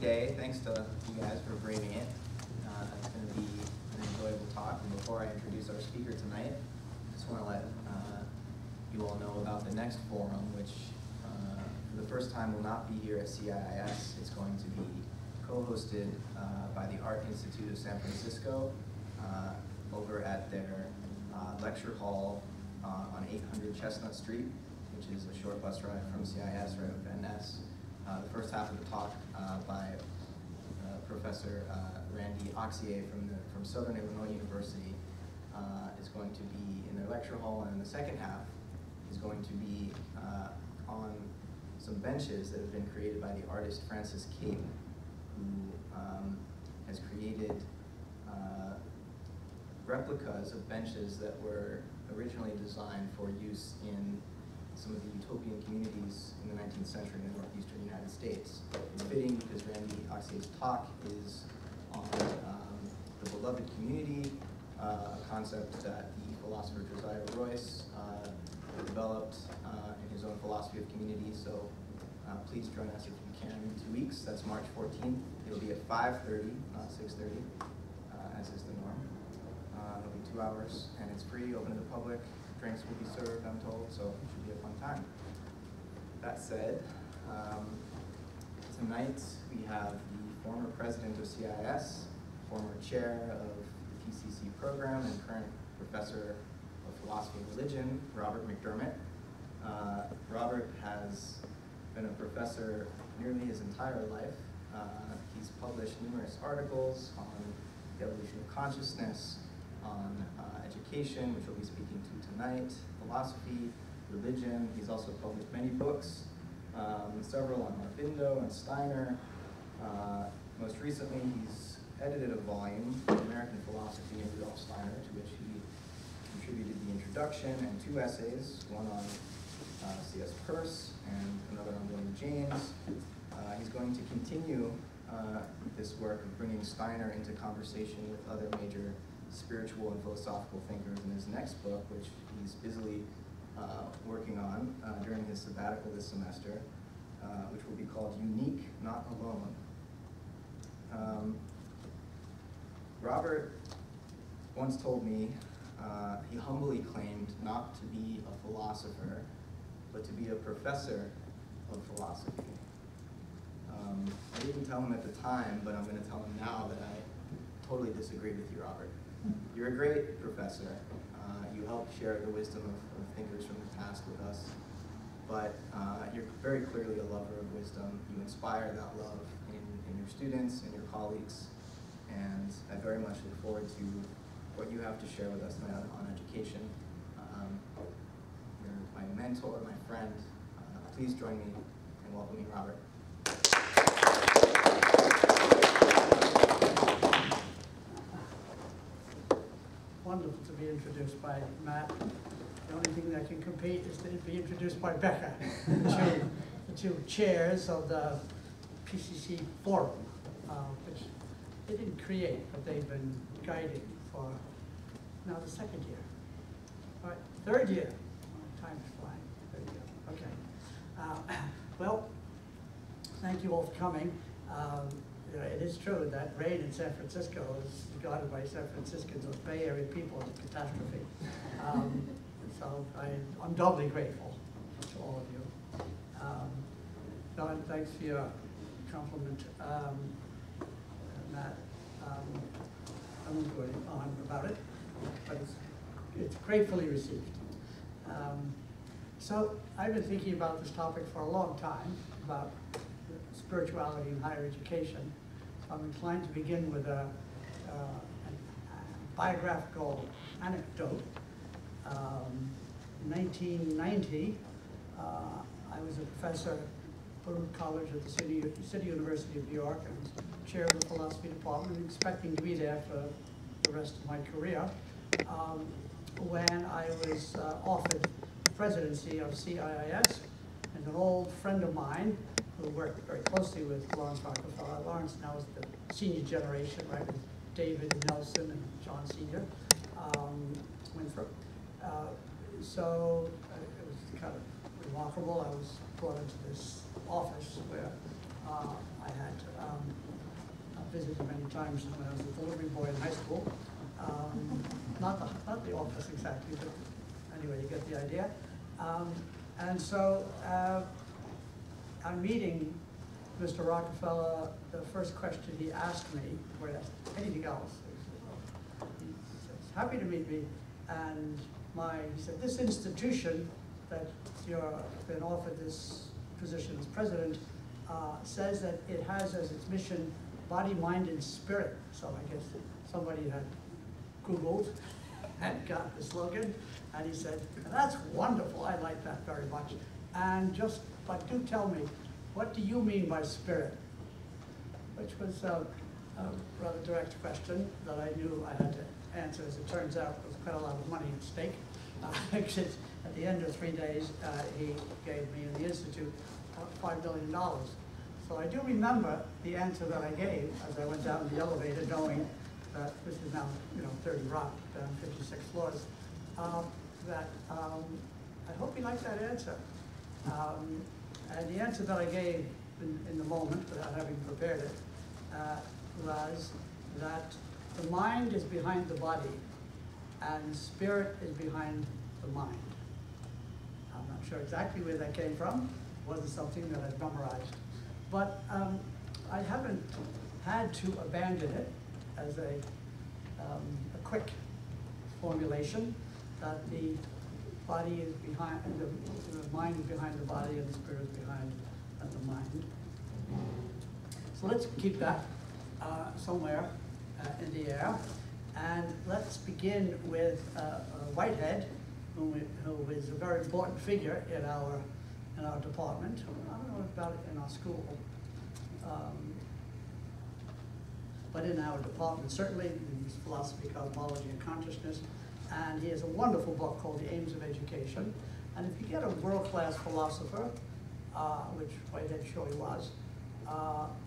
day. Thanks to you guys for braving it. It's going to be an enjoyable talk. And before I introduce our speaker tonight, I just want to let you all know about the next forum, which for the first time will not be here at CIIS. It's going to be co-hosted by the Art Institute of San Francisco over at their lecture hall on 800 Chestnut Street, which is a short bus ride from CIIS right at Van Ness. The first half of the talk by Professor Randy Oxier from Southern Illinois University is going to be in their lecture hall, and the second half is going to be on some benches that have been created by the artist Francis Cape, who has created replicas of benches that were originally designed for use in some of the utopian communities in the 19th century in the northeastern United States. It's fitting because Randy Oxier's talk is on the beloved community, a concept that the philosopher Josiah Royce developed in his own philosophy of community. So please join us if you can in 2 weeks. That's March 14th. It'll be at 5:30, not 6:30, as is the norm. It'll be 2 hours, and it's free, open to the public. Drinks will be served, I'm told, so it should be a fun time. That said, tonight we have the former president of CIIS, former chair of the PCC program, and current professor of philosophy and religion, Robert McDermott. Robert has been a professor nearly his entire life. He's published numerous articles on the evolution of consciousness, on education, which we'll be speaking to tonight, philosophy, religion. He's also published many books, several on Aurobindo and Steiner. Most recently, he's edited a volume, American Philosophy and Rudolf Steiner, to which he contributed the introduction and 2 essays, one on C.S. Peirce and another on William James. He's going to continue this work of bringing Steiner into conversation with other major spiritual and philosophical thinkers in his next book, which he's busily working on during his sabbatical this semester, which will be called Unique, Not Alone. Robert once told me he humbly claimed not to be a philosopher, but to be a professor of philosophy. I didn't tell him at the time, but I'm going to tell him now that I totally disagree with you, Robert. You're a great professor. You helped share the wisdom of thinkers from the past with us, but you're very clearly a lover of wisdom. You inspire that love in your students and your colleagues, and I very much look forward to what you have to share with us tonight on education. You're my mentor, my friend. Please join me in welcoming Robert. Wonderful to be introduced by Matt. The only thing that can compete is to be introduced by Becca, the two chairs of the PCC forum, which they didn't create, but they've been guiding for now the 2nd year. All right, 3rd year. Oh, time is flying. 3rd year. Okay. Well, thank you all for coming. It is true that rain in San Francisco is regarded by San Franciscans, those Bay Area people, as a catastrophe. So I'm doubly grateful to all of you. Don, thanks for your compliment, Matt. I won't go on about it, but it's gratefully received. So I've been thinking about this topic for a long time, about spirituality in higher education. So I'm inclined to begin with a biographical anecdote. In 1990, I was a professor at Baruch College at the City University of New York. I was chair of the philosophy department, expecting to be there for the rest of my career, when I was offered the presidency of CIIS, and an old friend of mine who worked very closely with Lawrence Rockefeller. Lawrence now is the senior generation, right, with David Nelson and John Sr. Winthrop. So it was kind of remarkable. I was brought into this office where I had visited many times when I was a delivery boy in high school. Not the office exactly, but anyway, you get the idea. And so I'm meeting Mr. Rockefeller. The first question he asked me, before he asked anything else, he says, happy to meet me. And he said, this institution that you're been offered this position as president says that it has as its mission body, mind, and spirit. So I guess somebody had Googled and got the slogan, and he said, that's wonderful, I like that very much. And but do tell me, what do you mean by spirit? Which was a rather direct question that I knew I had to answer. As it turns out, there was quite a lot of money at stake. Because at the end of 3 days, he gave me in the Institute $5 million. So I do remember the answer that I gave as I went down the elevator, knowing that this is now, 30 Rock, down 56 floors, that I hope you like that answer. And the answer that I gave in the moment, without having prepared it, was that the mind is behind the body, and spirit is behind the mind. I'm not sure exactly where that came from. It wasn't something that I'd memorized. But I haven't had to abandon it as a quick formulation, that the body is behind, the mind is behind the body, and the spirit is behind the mind. So let's keep that somewhere in the air. And let's begin with Whitehead, who is a very important figure in our department. I don't know about it in our school, but in our department, certainly in philosophy, cosmology, and consciousness. And he has a wonderful book called The Aims of Education. And if you get a world-class philosopher, which Whitehead surely was,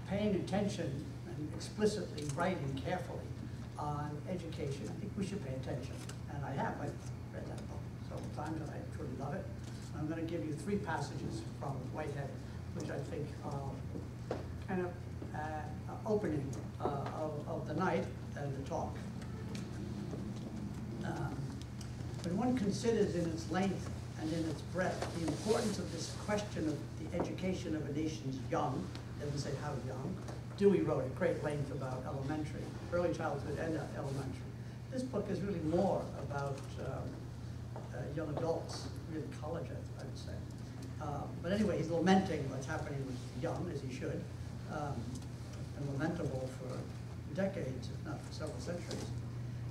paying attention and explicitly writing carefully on education, I think we should pay attention. And I have. I've read that book several times, and I truly love it. I'm going to give you 3 passages from Whitehead, which I think are kind of opening of the night and the talk. When one considers in its length and in its breadth the importance of this question of the education of a nation's young, doesn't say how young. Dewey wrote at great length about elementary, early childhood and elementary. This book is really more about young adults, really college, I would say. But anyway, he's lamenting what's happening with the young, as he should, and lamentable for decades, if not for several centuries.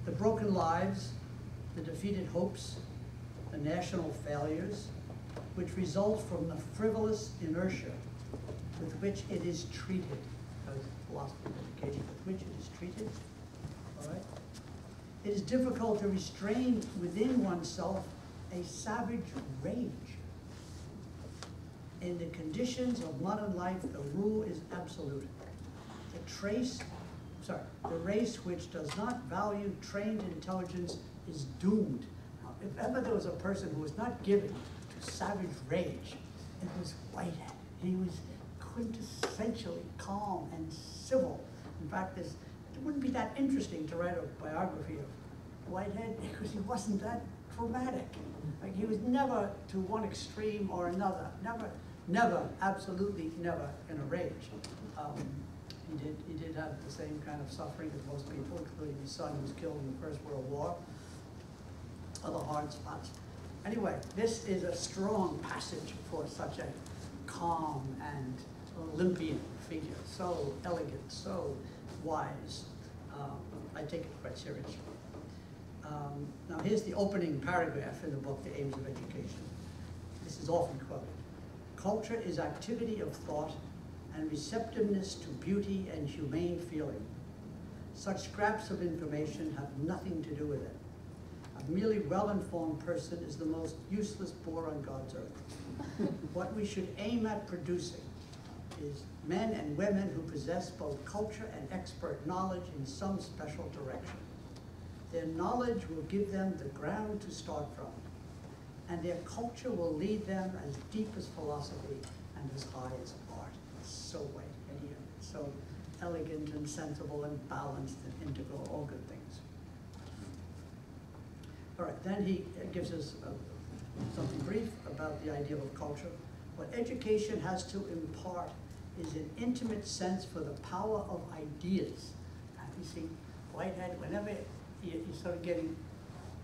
The broken lives, the defeated hopes, the national failures, which result from the frivolous inertia with which it is treated, as philosophy of education, with which it is treated, all right? It is difficult to restrain within oneself a savage rage. In the conditions of modern life, the rule is absolute. The race which does not value trained intelligence is doomed. Now, if ever there was a person who was not given to savage rage, it was Whitehead. He was quintessentially calm and civil. In fact, it wouldn't be that interesting to write a biography of Whitehead because he wasn't that dramatic. Like, he was never to one extreme or another. Never, absolutely never in a rage. He did have the same kind of suffering as most people, including his son who was killed in the First World War. Other hard spots. Anyway, this is a strong passage for such a calm and Olympian figure, so elegant, so wise. I take it quite seriously. Now here's the opening paragraph in the book, The Aims of Education. This is often quoted. Culture is activity of thought and receptiveness to beauty and humane feeling. Such scraps of information have nothing to do with it. A merely well-informed person is the most useless bore on God's earth. What we should aim at producing is men and women who possess both culture and expert knowledge in some special direction. Their knowledge will give them the ground to start from, and their culture will lead them as deep as philosophy and as high as art. It's so right in here. So elegant and sensible and balanced and integral, all good things. All right, then he gives us something brief about the ideal of culture. What education has to impart is an intimate sense for the power of ideas. You see, Whitehead, whenever you start getting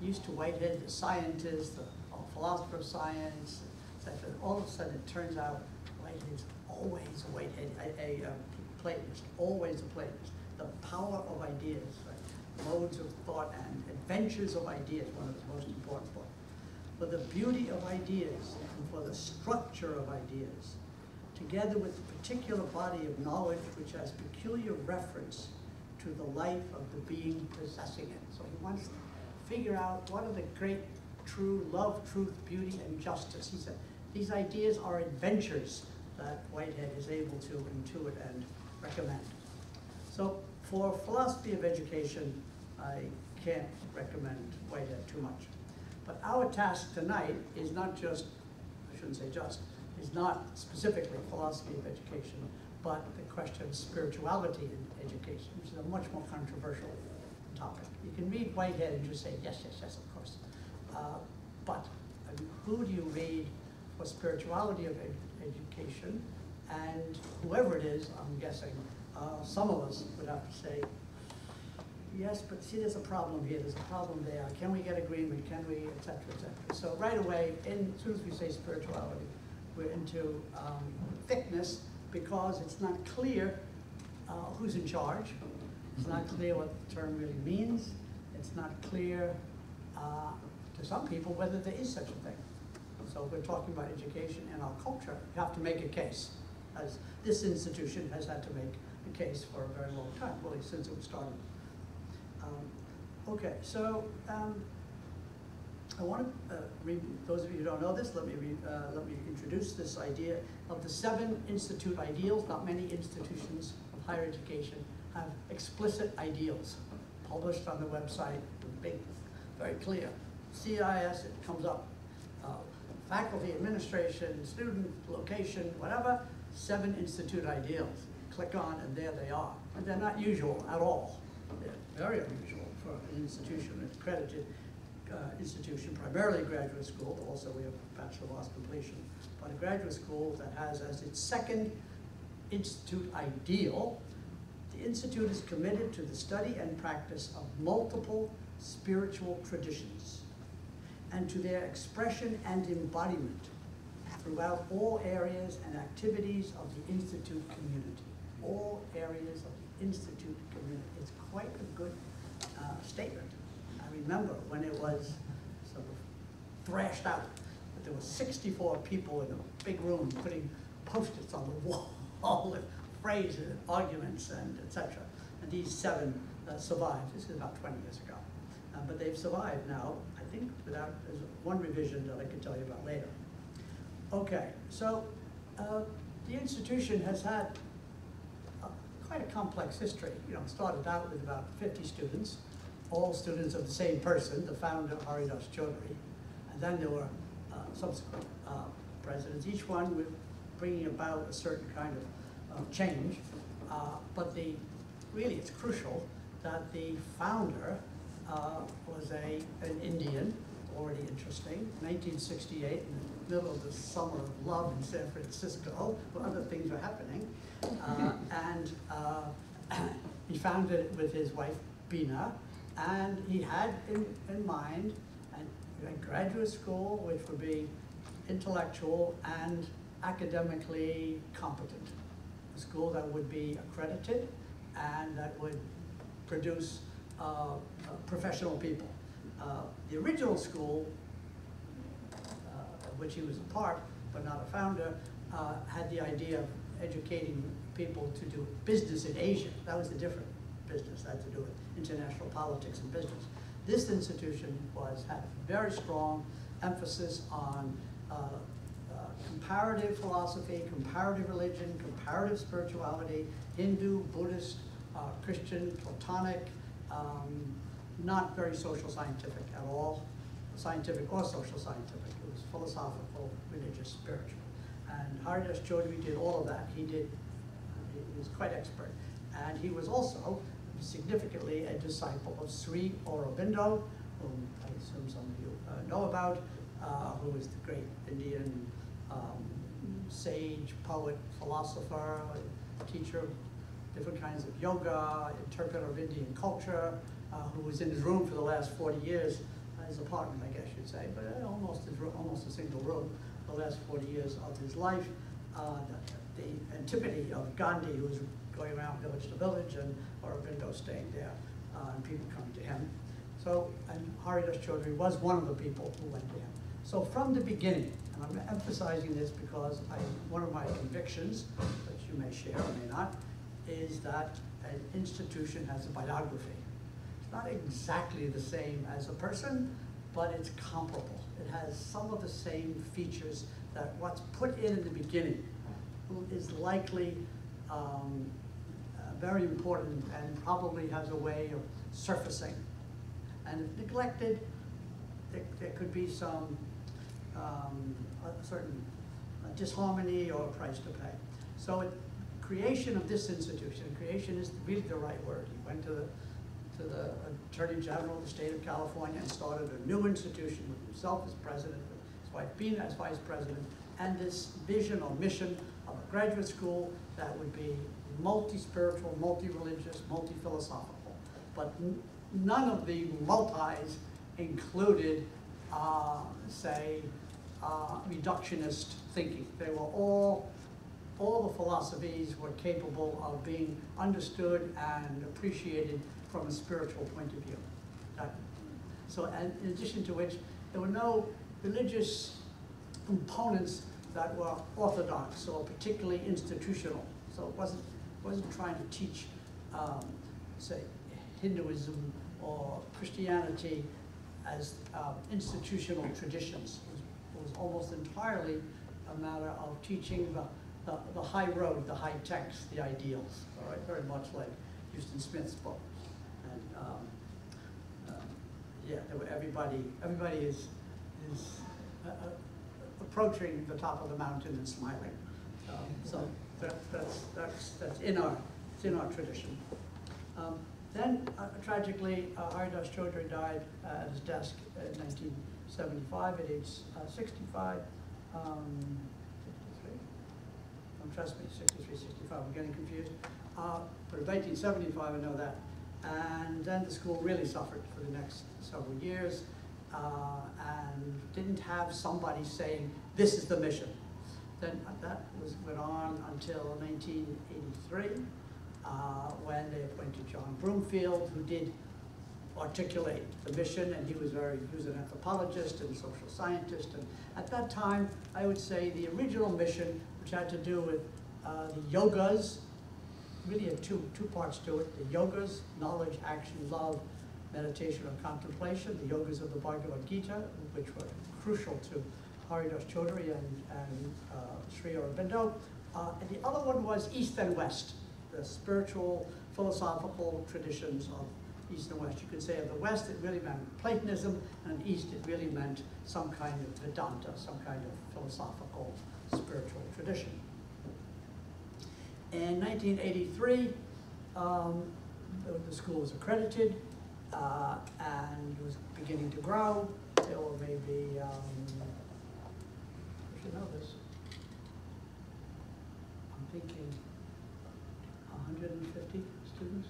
used to Whitehead, the scientist, the philosopher of science, etc., all of a sudden it turns out Whitehead's always a Whitehead, a Platonist, always a Platonist. The power of ideas, right? Modes of thought and adventures of ideas, one of his most important books. For the beauty of ideas and for the structure of ideas, together with the particular body of knowledge which has peculiar reference to the life of the being possessing it. So he wants to figure out what are the great, true love, truth, beauty, and justice. He said these ideas are adventures that Whitehead is able to intuit and recommend. So for philosophy of education, I can't recommend Whitehead too much. But our task tonight is not just, I shouldn't say just, is not specifically philosophy of education, but the question of spirituality in education, which is a much more controversial topic. You can read Whitehead and just say, yes, yes, yes, of course. But I mean, who do you read for spirituality of education? And whoever it is, I'm guessing, some of us would have to say, yes, but see, there's a problem here, there's a problem there. Can we get agreement? Can we, et cetera, et cetera. So right away, as soon as we say spirituality, we're into thickness, because it's not clear who's in charge. It's not clear what the term really means. It's not clear to some people whether there is such a thing. So we're talking about education and our culture. You have to make a case, as this institution has had to make a case for a very long time, really since it was started. Okay, so I want to read, those of you who don't know this, let me introduce this idea of the 7 institute ideals. Not many institutions of higher education have explicit ideals published on the website, big, very clear. CIIS, it comes up. Faculty, administration, student, location, whatever, 7 institute ideals. Click on and there they are. And they're not usual at all. They're very unusual for an institution, an accredited institution, primarily a graduate school, but also we have Bachelor of Arts completion, but a graduate school that has as its 2nd institute ideal, the institute is committed to the study and practice of multiple spiritual traditions and to their expression and embodiment throughout all areas and activities of the institute community. All areas of the institute community. It's quite a good statement. I remember when it was sort of thrashed out that there were 64 people in a big room putting Post-its on the wall with phrases and arguments and etc. And these 7 survived. This is about 20 years ago. But they've survived now, I think, without, there's one revision that I can tell you about later. Okay, so the institution has had quite a complex history. You know, it started out with about 50 students, all students of the same person, the founder, Haridas Chaudhuri. And then there were subsequent presidents, each one with bringing about a certain kind of change. But really it's crucial that the founder was an Indian, already interesting, 1968, in the middle of the summer of love in San Francisco, where other things were happening. And he founded it with his wife, Bina, and he had in mind a graduate school which would be intellectual and academically competent. A school that would be accredited and that would produce professional people. The original school, of which he was a part, but not a founder, had the idea of educating people to do business in Asia. That was a different business, that had to do with international politics and business. This institution had very strong emphasis on comparative philosophy, comparative religion, comparative spirituality, Hindu, Buddhist, Christian, Platonic, not very social scientific at all, scientific or social scientific. It was philosophical, religious, spiritual. And Haridas Chaudhuri did all of that. He was quite expert. And he was also significantly a disciple of Sri Aurobindo, whom I assume some of you know about, who was the great Indian sage, poet, philosopher, teacher of different kinds of yoga, interpreter of Indian culture, who was in his room for the last 40 years, his apartment, I guess you'd say, but almost a single room, the last 40 years of his life. The antipathy of Gandhi, who was going around village to village, and Aurobindo staying there, and people coming to him. So, and Haridas Chaudhuri was one of the people who went to him. So from the beginning, and I'm emphasizing this because one of my convictions, that you may share or may not, is that an institution has a biography. It's not exactly the same as a person, but it's comparable. It has some of the same features that what's put in the beginning is likely very important and probably has a way of surfacing. And if neglected, there could be some a certain disharmony or price to pay. So creation of this institution, creation is really the right word. He went to the Attorney General of the state of California and started a new institution with himself as president, with his wife Bina as vice president, and this vision or mission of a graduate school that would be multi-spiritual, multi-religious, multi-philosophical. But none of the multis included, say, reductionist thinking. They were all the philosophies were capable of being understood and appreciated from a spiritual point of view. So, and in addition to which, there were no religious components that were orthodox or particularly institutional. So it wasn't trying to teach, say, Hinduism or Christianity as institutional traditions. It was almost entirely a matter of teaching the high road, the high text, the ideals. All right, very much like Houston Smith's book. And yeah, everybody is approaching the top of the mountain and smiling. So that's in our tradition. Then tragically, Haridas Chaudhuri died at his desk in 1975 at age 65. 63? Don't trust me, 63, 65, I'm getting confused. But in 1975, I know that. And then the school really suffered for the next several years and didn't have somebody saying, this is the mission. Then that went on until 1983, when they appointed John Broomfield, who did articulate the mission, and he was an anthropologist and social scientist. And at that time, I would say the original mission, which had to do with the yogas, really had two parts to it. The yogas, knowledge, action, love, meditation, or contemplation, the yogas of the Bhagavad Gita, which were crucial to Haridas Chaudhuri and Sri Aurobindo. And the other one was East and West, the spiritual, philosophical traditions of East and West. You could say of the West, it really meant Platonism, and East, it really meant some kind of Vedanta, some kind of philosophical, spiritual tradition. In 1983, the school was accredited and was beginning to grow. There were maybe, you should know this, I'm thinking 150 students.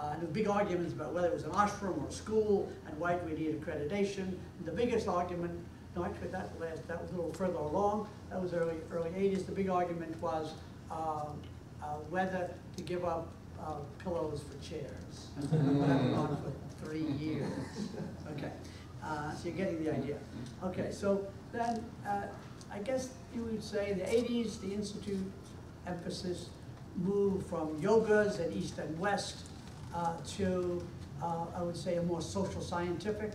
And there were big arguments about whether it was an ashram or a school and why do we need accreditation. And the biggest argument, no, actually that was a little further along. That was early 80s. The big argument was whether to give up pillows for chairs. That went on for 3 years. Okay, so you're getting the idea. Okay, so then I guess you would say in the 80s, the Institute emphasis moved from yogas at East and West to, I would say, a more social scientific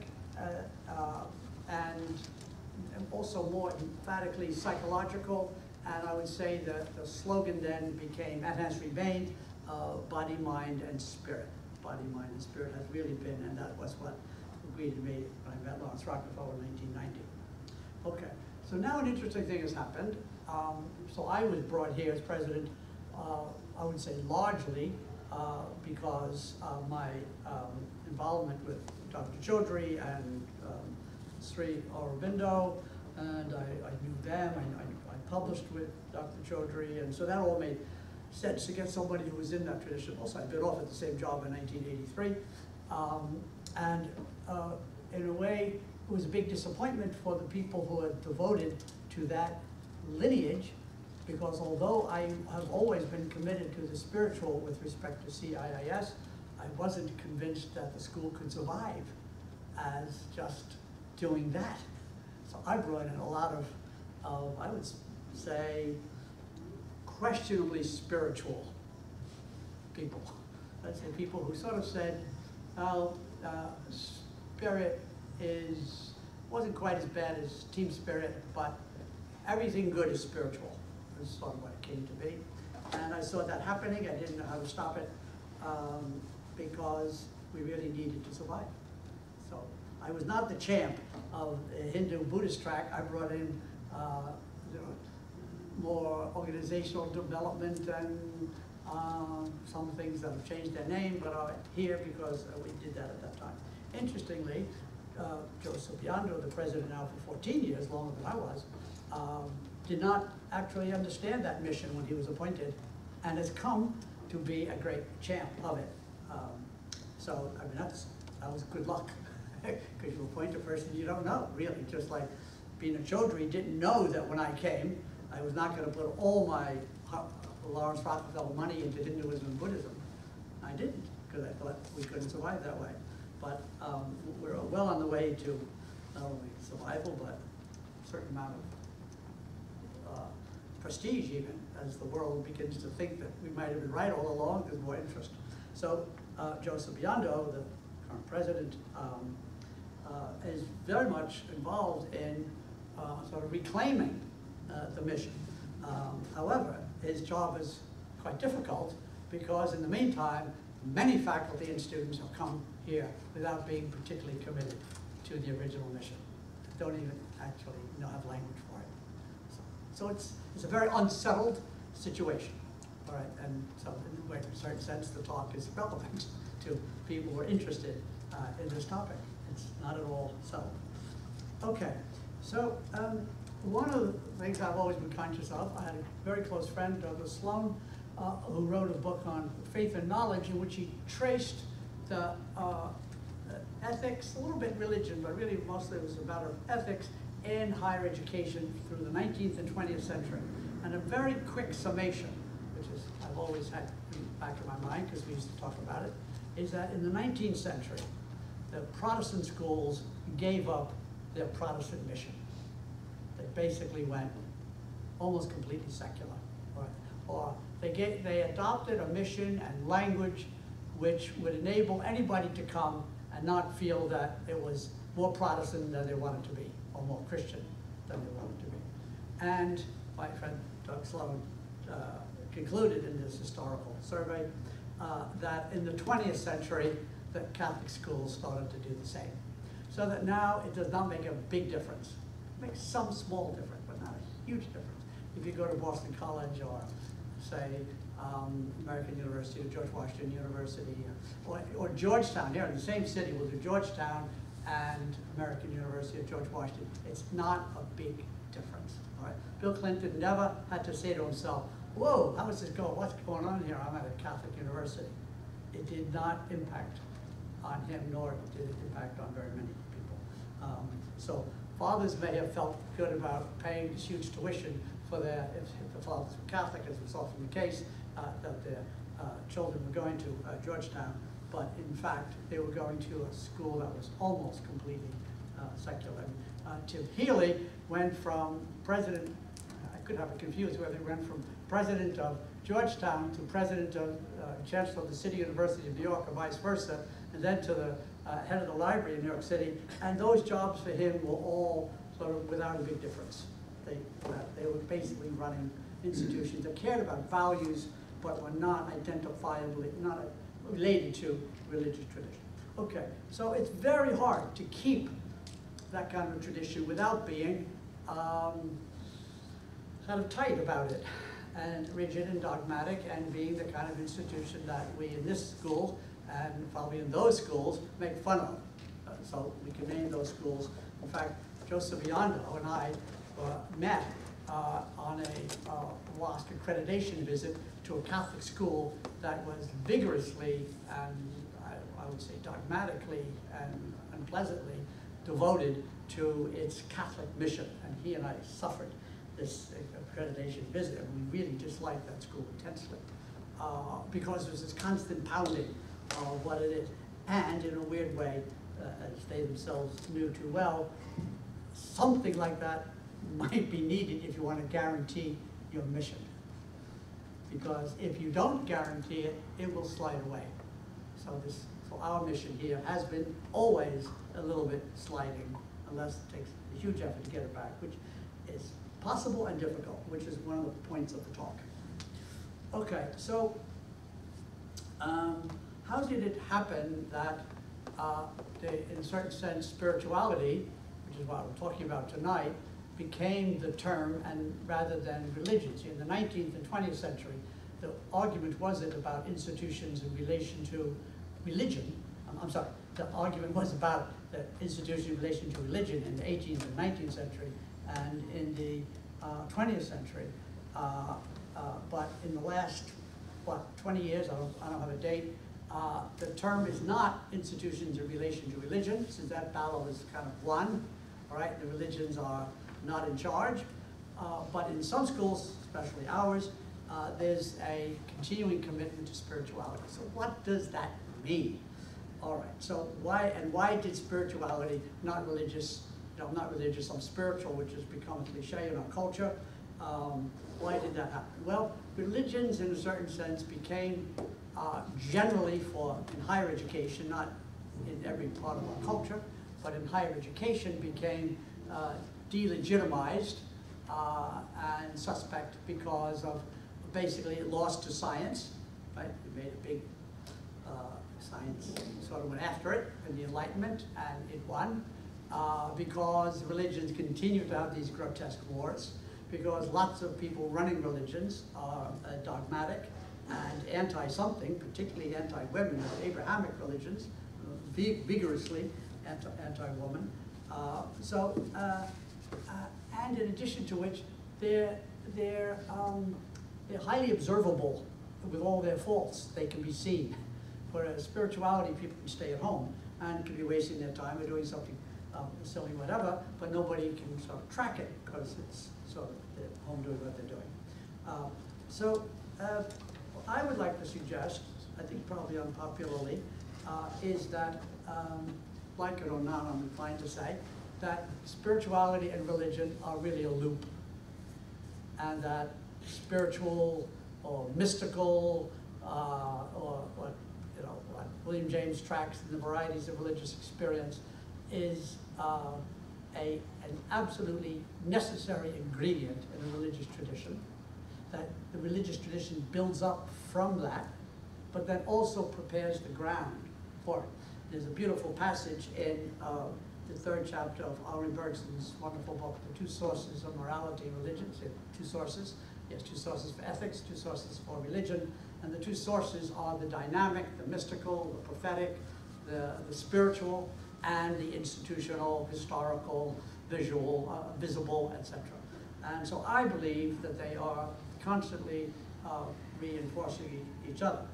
and also more emphatically psychological. And I would say that the slogan then became, and has remained, body, mind, and spirit. Body, mind, and spirit has really been, and that was what greeted me when I met Lawrence Rockefeller in 1990. Okay, so now an interesting thing has happened. So I was brought here as president, I would say largely because of my involvement with Dr. Chaudhry and Sri Aurobindo, and I knew them, I published with Dr. Chaudhry, and so that all made sense to get somebody who was in that tradition. Also, I'd been off at the same job in 1983, in a way, it was a big disappointment for the people who had devoted to that lineage, because although I have always been committed to the spiritual with respect to CIIS, I wasn't convinced that the school could survive as just doing that. So I brought in a lot of I would say, questionably spiritual people. Let's say people who sort of said, well, spirit wasn't quite as bad as team spirit, but everything good is spiritual. That's sort of what it came to be. And I saw that happening. I didn't know how to stop it because we really needed to survive. So I was not the champ of the Hindu-Buddhist track. I brought in more organizational development and some things that have changed their name, but are here because we did that at that time. Interestingly, Joseph Biondo, the president now for 14 years, longer than I was, did not actually understand that mission when he was appointed, and has come to be a great champ of it. So, I mean, that was good luck, because you appoint a person you don't know, really. Just like Bina Chaudhry didn't know that when I came, I was not going to put all my Lawrence Rockefeller money into Hinduism and Buddhism. I didn't, because I thought we couldn't survive that way. But we're well on the way to not only survival, but a certain amount of prestige, even, as the world begins to think that we might have been right all along. There's more interest. So Joseph Biondo, the current president, is very much involved in sort of reclaiming the mission. However, his job is quite difficult because in the meantime, many faculty and students have come here without being particularly committed to the original mission. Don't even actually have language for it. So it's a very unsettled situation. All right, and so in a certain sense, the talk is relevant to people who are interested in this topic. It's not at all settled. Okay, so one of the things I've always been conscious of, I had a very close friend, Douglas Sloan, who wrote a book on faith and knowledge in which he traced the ethics, a little bit religion, but really mostly it was about ethics in higher education through the 19th and 20th century. And a very quick summation, which is I've always had in the back of my mind because we used to talk about it, is that in the 19th century, the Protestant schools gave up their Protestant mission. They basically went almost completely secular. Right? Or they adopted a mission and language which would enable anybody to come and not feel that it was more Protestant than they wanted to be, or more Christian than they wanted to be. And my friend Doug Sloan concluded in this historical survey that in the 20th century, the Catholic schools started to do the same. So that now it does not make a big difference. It makes some small difference, but not a huge difference. If you go to Boston College or, say, American University or George Washington University or Georgetown, here in the same city, we'll do Georgetown and American University or George Washington. It's not a big difference. All right? Bill Clinton never had to say to himself, whoa, how does this go? What's going on here? I'm at a Catholic university. It did not impact on him, nor did it impact on very many people. So fathers may have felt good about paying this huge tuition for their, if the fathers were Catholic, as was often the case, that their children were going to Georgetown, but in fact, they were going to a school that was almost completely secular. Tim Healy went from president, I could have it confused whether he went from president of Georgetown to president of chancellor of the City University of New York, or vice versa, and then to the head of the library in New York City. And those jobs for him were all sort of without a big difference. They were basically running institutions that cared about values, but were not identifiably, not related to religious tradition. Okay, so it's very hard to keep that kind of tradition without being kind of tight about it. and rigid and dogmatic, and being the kind of institution that we in this school and probably in those schools make fun of. So we can name those schools. In fact, Joseph Biondo and I met on a lost accreditation visit to a Catholic school that was vigorously and I would say dogmatically and unpleasantly devoted to its Catholic mission. And he and I suffered this accreditation visit, and we really disliked that school intensely because there's this constant pounding of what it is. And in a weird way, as they themselves knew too well, something like that might be needed if you want to guarantee your mission. Because if you don't guarantee it, it will slide away. So our mission here has been always a little bit sliding, unless it takes a huge effort to get it back, which is possible and difficult, which is one of the points of the talk. Okay, so how did it happen that, in a certain sense, spirituality, which is what we're talking about tonight, became the term and rather than religions? In the 19th and 20th century, the argument wasn't about institutions in relation to religion. I'm sorry, the argument was about the institution in relation to religion in the 18th and 19th century and in the 20th century. But in the last, 20 years, I don't have a date, the term is not institutions in relation to religion, since that battle is kind of won, all right? The religions are not in charge, but in some schools, especially ours, there's a continuing commitment to spirituality. So what does that mean? All right, so why did spirituality, not religious, not religious, I'm spiritual, which has become a cliche in our culture, why did that happen? Well, religions in a certain sense became generally in higher education, not in every part of our culture, but in higher education became delegitimized and suspect because of basically it lost to science, right? We made a big science sort of went after it in the Enlightenment, and it won because religions continue to have these grotesque wars, because lots of people running religions are dogmatic and anti-something, particularly anti-women, Abrahamic religions, vigorously anti-woman. And in addition to which, they're highly observable with all their faults. They can be seen. Whereas spirituality, people can stay at home and can be wasting their time or doing something silly, whatever, but nobody can sort of track it because it's sort of they're home doing what they're doing. I would like to suggest, I think probably unpopularly, is that, like it or not, I'm inclined to say, that spirituality and religion are really a loop, and that spiritual or mystical or what William James tracks in the varieties of religious experience is an absolutely necessary ingredient in a religious tradition, that the religious tradition builds up from that, but then also prepares the ground for it. There's a beautiful passage in the third chapter of Henri Bergson's wonderful book, The Two Sources of Morality and Religion. So two sources. He has two sources for ethics, two sources for religion, and the two sources are the dynamic, the mystical, the prophetic, the spiritual, and the institutional, historical, visual, visible, etc. And so I believe that they are constantly reinforcing each other.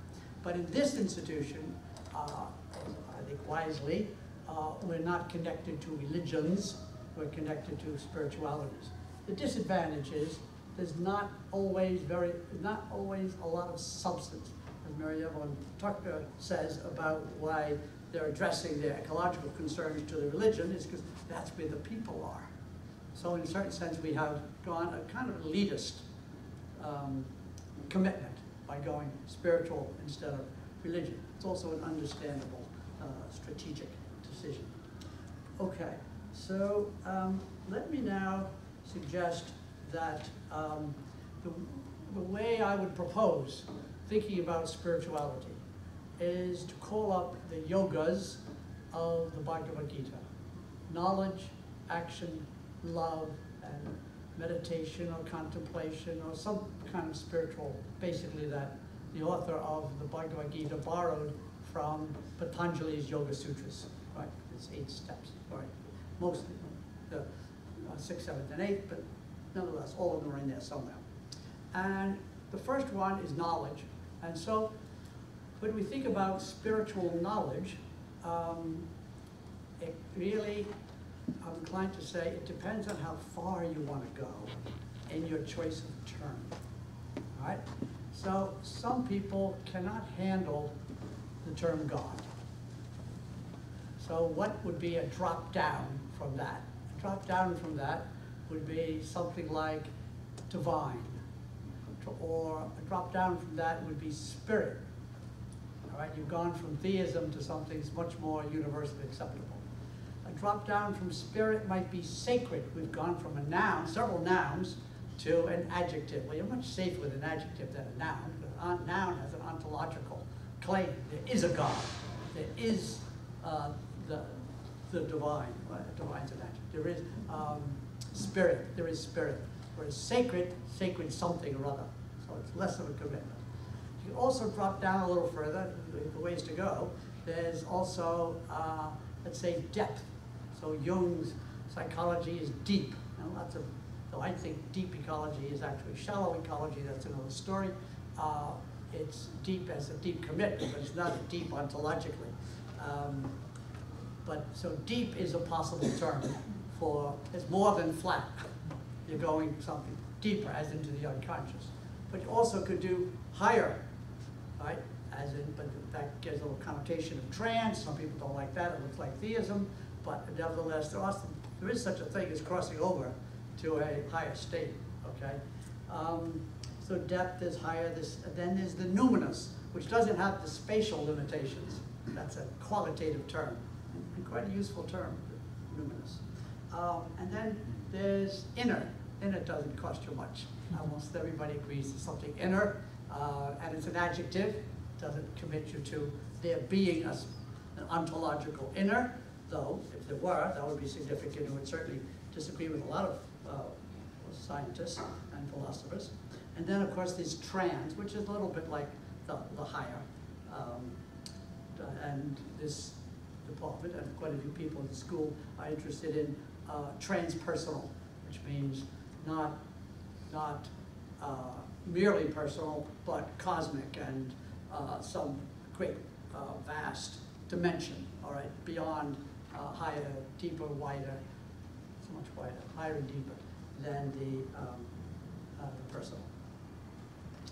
But in this institution, I think wisely, we're not connected to religions, we're connected to spiritualities. The disadvantage is there's not always a lot of substance, as Mary Evelyn Tucker says about why they're addressing their ecological concerns to the religion, is because that's where the people are. So in a certain sense, we have gone a kind of elitist commitment by going spiritual instead of religion. It's also an understandable strategic decision. Okay, so let me now suggest that the way I would propose thinking about spirituality is to call up the yogas of the Bhagavad Gita: knowledge, action, love, and meditation or contemplation or some kind of spiritual, basically that the author of the Bhagavad Gita borrowed from Patanjali's Yoga Sutras, right? It's 8 steps, right? Mostly the 6th, 7th, and 8th, but nonetheless, all of them are in there somewhere. And the first one is knowledge. And so when we think about spiritual knowledge, it really, I'm inclined to say, it depends on how far you want to go in your choice of term, all right? So some people cannot handle the term God. So what would be a drop down from that? A drop down from that would be something like divine, or a drop down from that would be spirit. All right, you've gone from theism to something that's much more universally acceptable. A drop down from spirit might be sacred. We've gone from a noun, several nouns, to an adjective. Well, you're much safer with an adjective than a noun. A noun has an ontological claim. There is a God. There is the divine. Well, divine's an adjective. There is spirit. There is spirit. Whereas sacred, sacred something or other. So it's less of a commitment. You also drop down a little further, the ways to go. There's also, let's say, depth. So Jung's psychology is deep. And lots of, though I think deep ecology is actually shallow ecology, that's another story. It's deep as a deep commitment, but it's not deep ontologically. But so deep is a possible term for, it's more than flat. You're going something deeper, as into the unconscious. But you also could do higher, right? As in, but that gives a little connotation of trance. Some people don't like that. It looks like theism. But nevertheless, there is such a thing as crossing over to a higher state, okay? So depth is higher. Then there's the numinous, which doesn't have the spatial limitations. That's a qualitative term, and quite a useful term, numinous. And then there's inner. Inner doesn't cost you much. Almost everybody agrees there's something inner, and it's an adjective. Doesn't commit you to there being an ontological inner, though if there were, that would be significant. It would certainly disagree with a lot of scientists and philosophers. And then, of course, there's trans, which is a little bit like the higher. And this department, and quite a few people in the school are interested in transpersonal, which means not merely personal, but cosmic and some great vast dimension, all right, beyond higher, deeper, wider, so much wider, higher and deeper than the personal.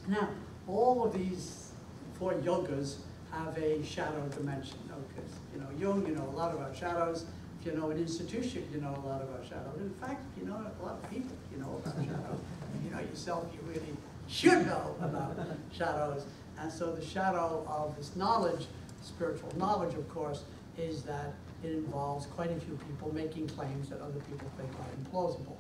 Now, all of these 4 yogas have a shadow dimension. Because Jung, you know a lot about shadows. If you know an institution, you know a lot about shadows. In fact, you know a lot of people, you know about shadows. And you know yourself, you really should know about shadows. And so the shadow of this knowledge, spiritual knowledge, of course, is that it involves quite a few people making claims that other people think are implausible.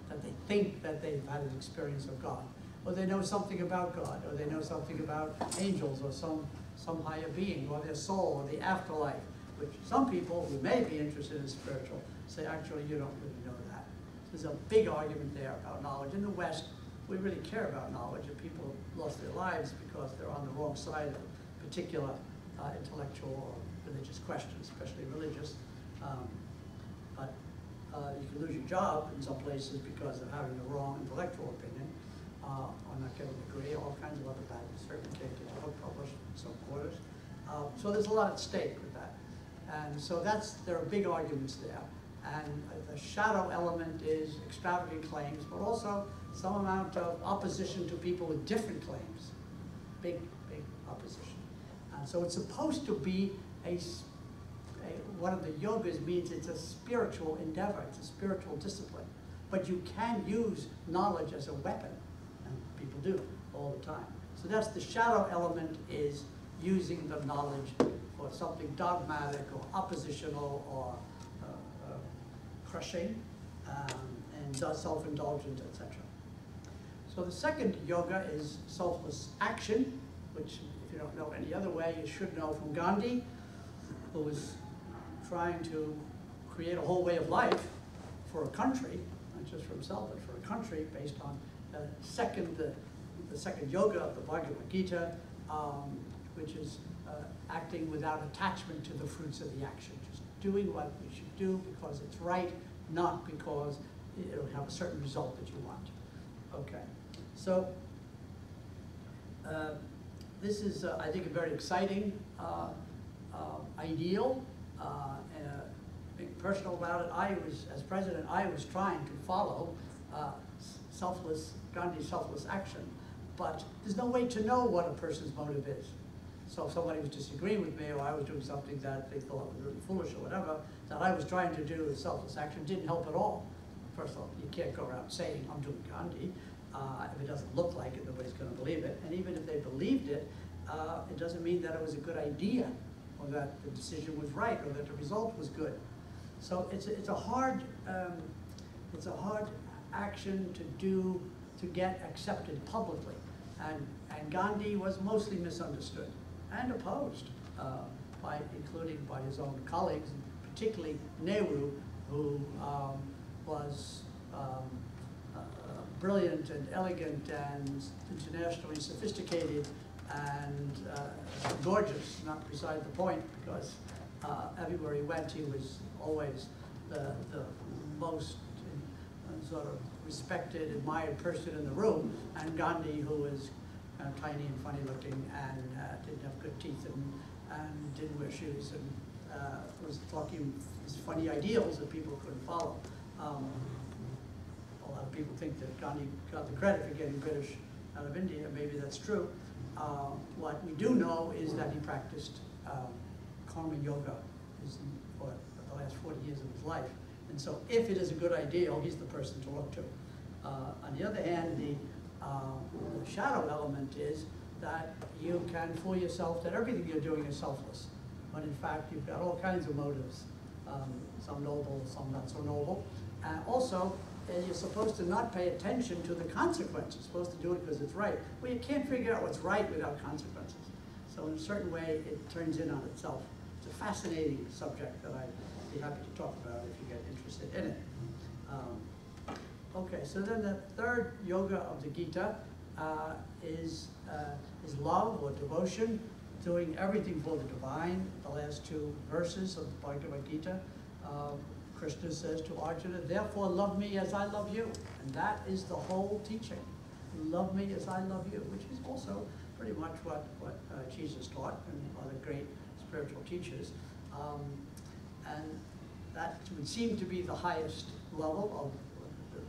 That they think that they've had an experience of God. Or they know something about God, or they know something about angels, or some higher being, or their soul, or the afterlife, which some people who may be interested in spiritual say, actually, you don't really know that. There's a big argument there about knowledge. In the West, we really care about knowledge, and people have lost their lives because they're on the wrong side of particular intellectual or religious questions, especially religious. But you can lose your job in some places because of having the wrong intellectual opinion, or not getting a degree, all kinds of other bad things. Certainly can't get a book published in some quarters. So there's a lot at stake with that. And so there are big arguments there. And the shadow element is extravagant claims, but also some amount of opposition to people with different claims. Big, big opposition. And so it's supposed to be one of the yogas means it's a spiritual endeavor, it's a spiritual discipline. But you can use knowledge as a weapon, and people do all the time. So that's the shadow element, is using the knowledge for something dogmatic or oppositional or crushing, and self-indulgent, etc. So the second yoga is selfless action, which if you don't know any other way, you should know from Gandhi, who was trying to create a whole way of life for a country. not just for himself, but for a country, based on the second yoga of the Bhagavad Gita, which is acting without attachment to the fruits of the action, just doing what we should do because it's right, not because it'll have a certain result that you want. Okay, so this is, I think, a very exciting ideal, and being personal about it. As president, I was trying to follow Gandhi's selfless action, but there's no way to know what a person's motive is. So if somebody was disagreeing with me, or I was doing something that they thought was really foolish or whatever, that I was trying to do as selfless action didn't help at all. First of all, you can't go around saying, I'm doing Gandhi. If it doesn't look like it, nobody's going to believe it. And even if they believed it, it doesn't mean that it was a good idea, or that the decision was right, or that the result was good. So it's a hard action to do to get accepted publicly. And Gandhi was mostly misunderstood and opposed, including by his own colleagues, particularly Nehru, who was brilliant and elegant and internationally sophisticated and gorgeous, not beside the point, because everywhere he went, he was always the most sort of respected, admired person in the room, and Gandhi, who was kind of tiny and funny looking and didn't have good teeth and didn't wear shoes and was talking these funny ideals that people couldn't follow. A lot of people think that Gandhi got the credit for getting British out of India. Maybe that's true. What we do know is that he practiced karma yoga for the last 40 years of his life. And so if it is a good ideal, he's the person to look to. On the other hand, the shadow element is that you can fool yourself that everything you're doing is selfless. But in fact, you've got all kinds of motives, some noble, some not so noble. And also, you're supposed to not pay attention to the consequences. You're supposed to do it because it's right. Well, you can't figure out what's right without consequences. So in a certain way, it turns in on itself. It's a fascinating subject that I'd be happy to talk about if you get interested in it. Okay, so then the third yoga of the Gita is love or devotion, doing everything for the divine. The last two verses of the Bhagavad Gita, Krishna says to Arjuna, therefore love me as I love you. And that is the whole teaching. Love me as I love you, which is also pretty much what Jesus taught and other great spiritual teachers. And that would seem to be the highest level of,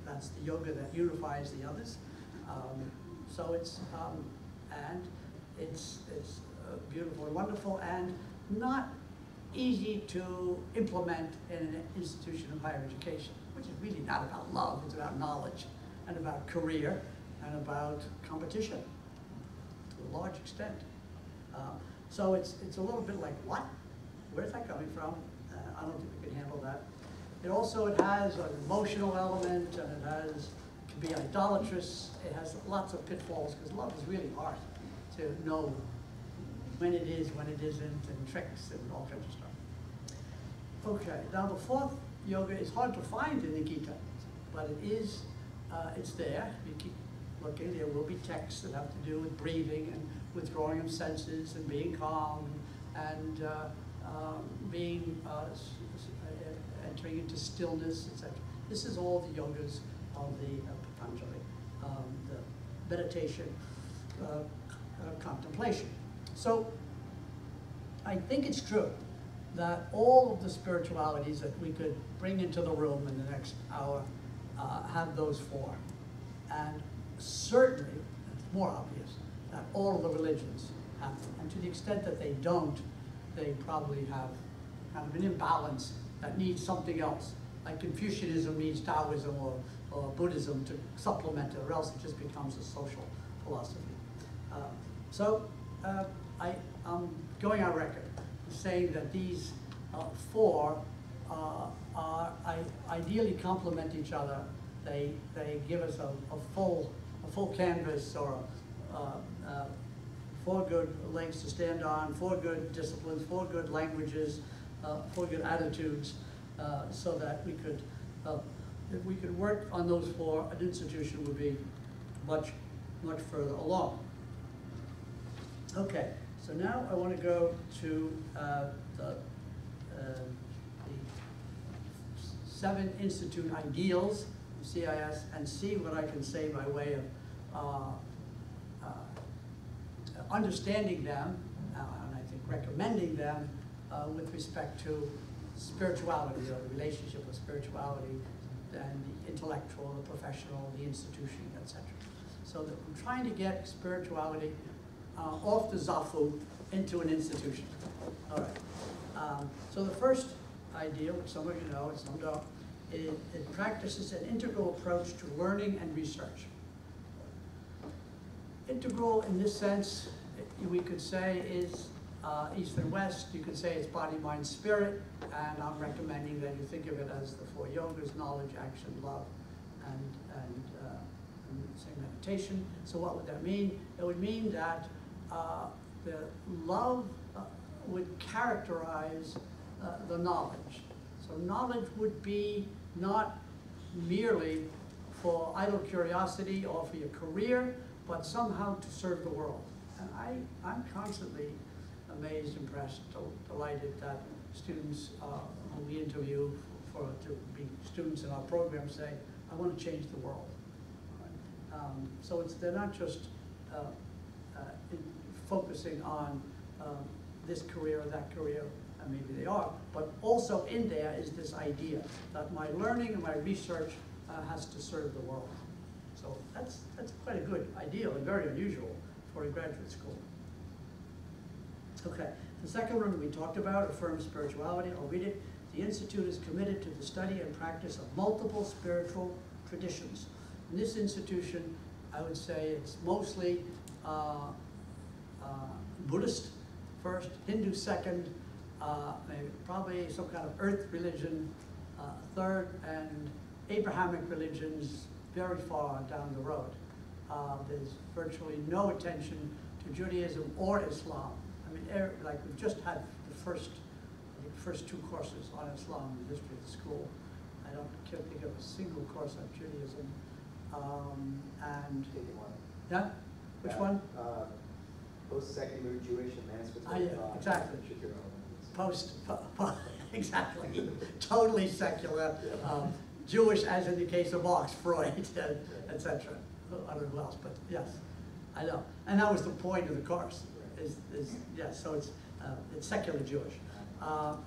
that's the yoga that unifies the others. So it's beautiful and wonderful, and not easy to implement in an institution of higher education, which is really not about love. It's about knowledge and about career and about competition to a large extent. So it's a little bit like, what? Where's that coming from? I don't think we can handle that. It has an emotional element, and it can be idolatrous. It has lots of pitfalls, because love is really hard to know when it is, when it isn't, and tricks and all kinds of stuff. Okay, now the fourth yoga is hard to find in the Gita, but it is, it's there. You keep looking, there will be texts that have to do with breathing and withdrawing of senses and being calm and entering into stillness, etc. This is all the yogas of the Patanjali, the meditation, contemplation. So I think it's true that all of the spiritualities that we could bring into the room in the next hour have those four. And certainly, it's more obvious, that all of the religions have them. And to the extent that they don't, they probably have kind of an imbalance that needs something else. Like Confucianism needs Taoism or Buddhism to supplement it, or else it just becomes a social philosophy. I'm going on record saying that these four ideally complement each other. They give us a full canvas, or four good legs to stand on, four good disciplines, four good languages, four good attitudes, so that we could if we could work on those four, an institution would be much, much further along. Okay, so now I want to go to the 7 institute ideals of CIIS and see what I can say by way of understanding them, and I think recommending them with respect to spirituality, or the relationship of spirituality and the intellectual, the professional, the institution, etc. So that I'm trying to get spirituality off the Zafu into an institution. All right. So the first idea, which some of you know and some don't, it practices an integral approach to learning and research. Integral in this sense, we could say is East and West. You could say it's body, mind, spirit, and I'm recommending that you think of it as the 4 yogas: knowledge, action, love, and say meditation. So what would that mean? It would mean that the love would characterize the knowledge. So knowledge would be not merely for idle curiosity or for your career, but somehow to serve the world. And I'm constantly amazed, impressed, delighted that students who we interview to be students in our program say, I want to change the world. So they're not just focusing on this career or that career, and maybe they are, but also in there is this idea that my learning and my research has to serve the world. So that's quite a good ideal and very unusual for a graduate school. Okay, the second one we talked about, affirm spirituality. I'll read it. The Institute is committed to the study and practice of multiple spiritual traditions. In this institution, I would say it's mostly Buddhist first, Hindu second, maybe probably some kind of earth religion third, and Abrahamic religions very far down the road. There's virtually no attention to Judaism or Islam. I mean, like we've just had the first 2 courses on Islam in the history of the school. I can't think of a single course on Judaism. And yeah, which one? Post-secular Jewish emancipatory thought. Exactly. Exactly. Totally secular. Jewish, as in the case of Marx, Freud, etc. I don't know who else, but yes, I know. And that was the point of the course. Yes, so it's secular Jewish.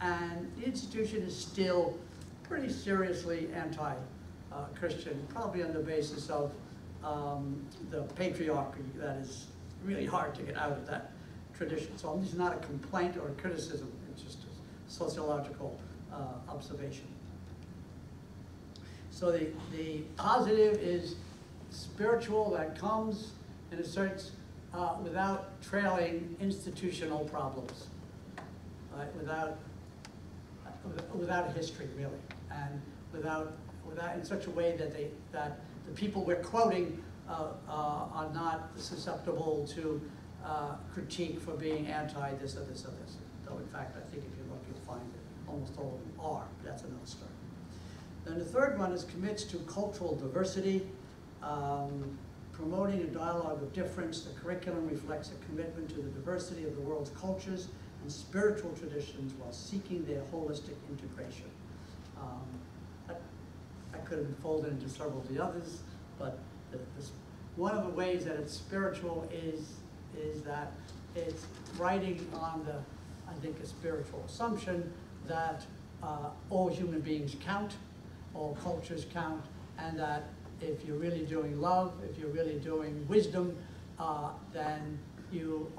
And the institution is still pretty seriously anti-Christian, probably on the basis of the patriarchy that is really hard to get out of that tradition. So this is not a complaint or a criticism, it's just a sociological observation. So the positive is spiritual that comes and asserts without trailing institutional problems, right? Without a history really, and without in such a way that the people we're quoting are not susceptible to critique for being anti this or this or this. Though in fact, I think if you look, you'll find that almost all of them are. But that's another story. Then the third one is commits to cultural diversity, promoting a dialogue of difference. The curriculum reflects a commitment to the diversity of the world's cultures and spiritual traditions while seeking their holistic integration. That could have been folded into several of the others, but one of the ways that it's spiritual is that it's writing on I think, a spiritual assumption that all human beings count, all cultures count, and that if you're really doing love, if you're really doing wisdom, then you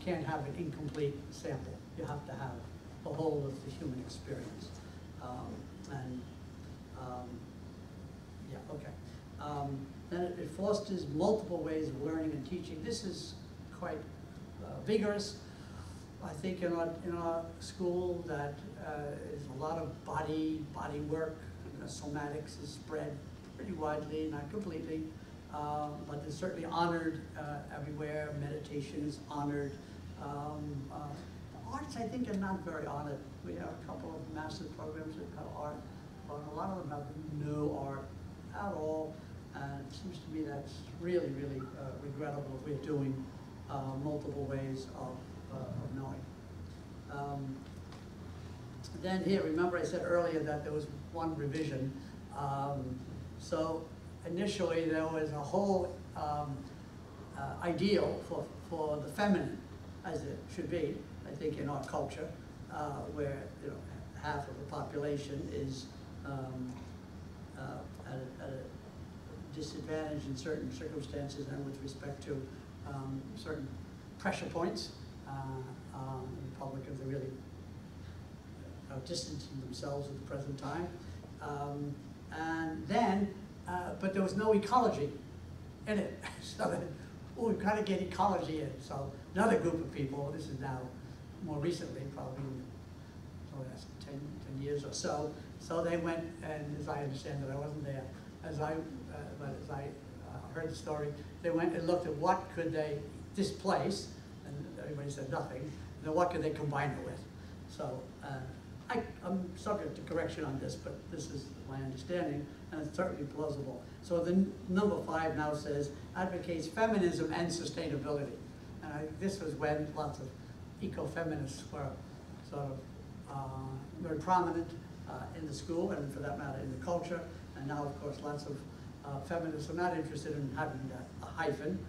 can't have an incomplete sample. You have to have the whole of the human experience. Then it fosters multiple ways of learning and teaching. This is quite vigorous. I think in our school that is a lot of body work. Somatics is spread pretty widely, not completely, but it's certainly honored everywhere. Meditation is honored. The arts, I think, are not very honored. We have a couple of master's programs that have art, but a lot of them have no art at all. And it seems to me that's really, really regrettable if we're doing multiple ways of knowing. Then here, remember I said earlier that there was one revision. So initially there was a whole ideal for the feminine, as it should be, I think, in our culture, where half of the population is at a disadvantage in certain circumstances and with respect to certain pressure points. Republicans are really distancing themselves at the present time. And then, but there was no ecology in it. So that, oh, we've got to get ecology in. So another group of people, this is now more recently, probably in the last 10 years or so, so they went, and as I understand it, I wasn't there, but as I heard the story, they went and looked at what could they displace, and everybody said nothing, and then what could they combine it with. So I'm subject to correction on this, but this is my understanding, and it's certainly plausible. So the number 5 now says, advocates feminism and sustainability. And this was when lots of eco-feminists were sort of very prominent in the school, and for that matter in the culture. And now, of course, lots of feminists are not interested in having a hyphen,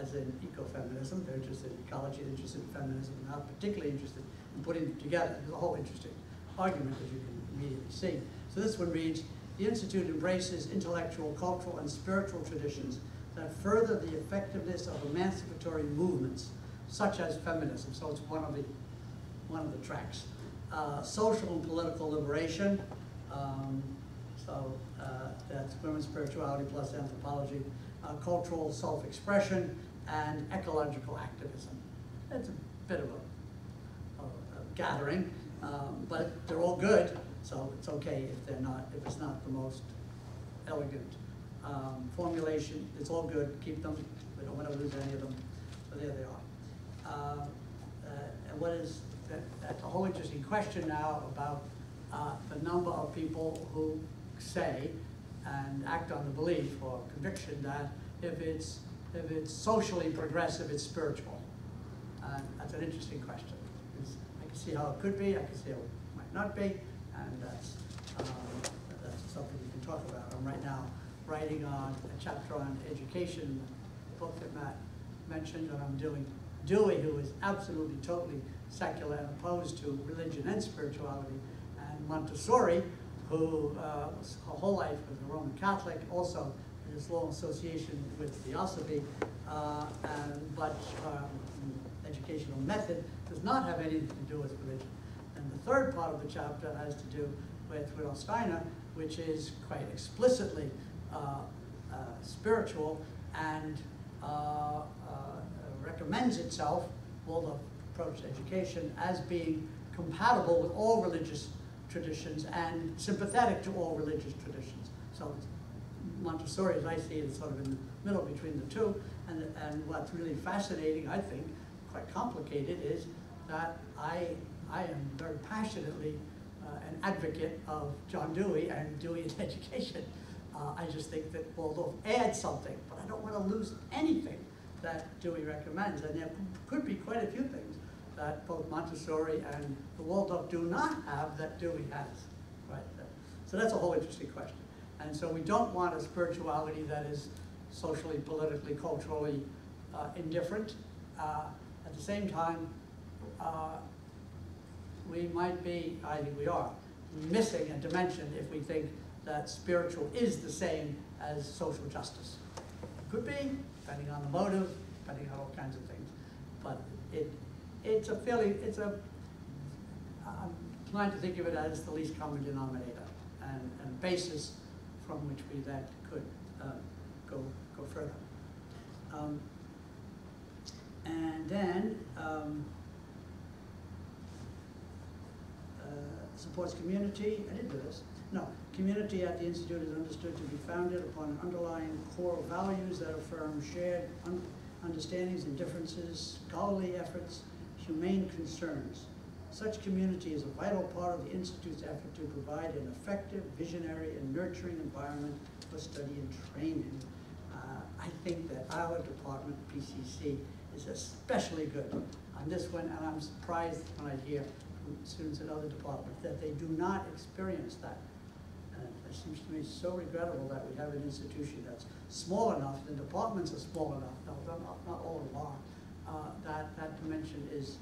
as in ecofeminism. They're interested in ecology, they're interested in feminism, and not particularly interested in putting them together. There's a whole interesting argument, as you can immediately see. So this one reads, the Institute embraces intellectual, cultural, and spiritual traditions that further the effectiveness of emancipatory movements, such as feminism. So it's one of the tracks. Social and political liberation. That's women's spirituality plus anthropology, cultural self-expression, and ecological activism. It's a bit of a gathering, but they're all good, so it's okay if it's not the most elegant formulation. It's all good, keep them, we don't want to lose any of them, so there they are. And what is, that's a whole interesting question now about the number of people who say and act on the belief or conviction that if it's socially progressive, it's spiritual. And that's an interesting question. I can see how it could be, I can see how it might not be, and that's something we can talk about. I'm right now writing on a chapter on education, the book that Matt mentioned, and I'm doing Dewey, who is absolutely, totally secular and opposed to religion and spirituality, and Montessori, who her whole life was a Roman Catholic, also in this long association with Theosophy, but educational method does not have anything to do with religion. And the third part of the chapter has to do with Rudolf Steiner, which is quite explicitly spiritual and recommends itself, Waldorf approach to education, as being compatible with all religious traditions and sympathetic to all religious traditions. So Montessori, as I see it, is sort of in the middle between the two. And what's really fascinating, I think, quite complicated, is that I am very passionately an advocate of John Dewey and Dewey in education. I just think that Waldorf adds something, but I don't want to lose anything that Dewey recommends. And there could be quite a few things that both Montessori and the Waldorf do not have that Dewey has, right? So that's a whole interesting question. And so we don't want a spirituality that is socially, politically, culturally indifferent. At the same time, we might be, I think we are, missing a dimension if we think that spiritual is the same as social justice. It could be, depending on the motive, depending on all kinds of things. But I'm trying to think of it as the least common denominator and basis from which we then could go further. And then supports community. I didn't do this. No, community at the Institute is understood to be founded upon underlying core values that affirm shared understandings and differences, scholarly efforts, humane concerns, Such community is a vital part of the Institute's effort to provide an effective, visionary, and nurturing environment for study and training. I think that our department, PCC, is especially good on this one, and I'm surprised when I hear from students in other departments that they do not experience that. It seems to me so regrettable that we have an institution that's small enough, the departments are small enough, no, not all of them are, that dimension is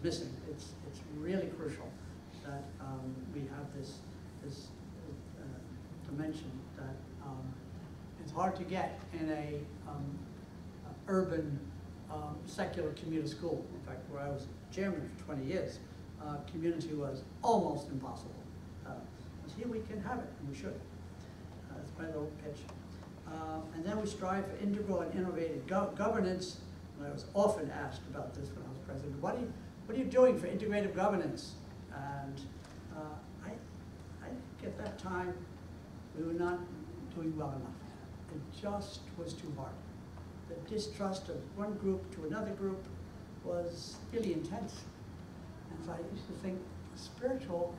missing. It's really crucial that we have this dimension that it's hard to get in a urban secular commuter school. In fact, where I was chairman for 20 years, community was almost impossible. But here we can have it, and we should. That's my little pitch. And then we strive for integral and innovative governance. And I was often asked about this when I was president. What are you doing for integrative governance? And I think at that time we were not doing well enough. It just was too hard. The distrust of one group to another group was really intense. And so I used to think, spiritual,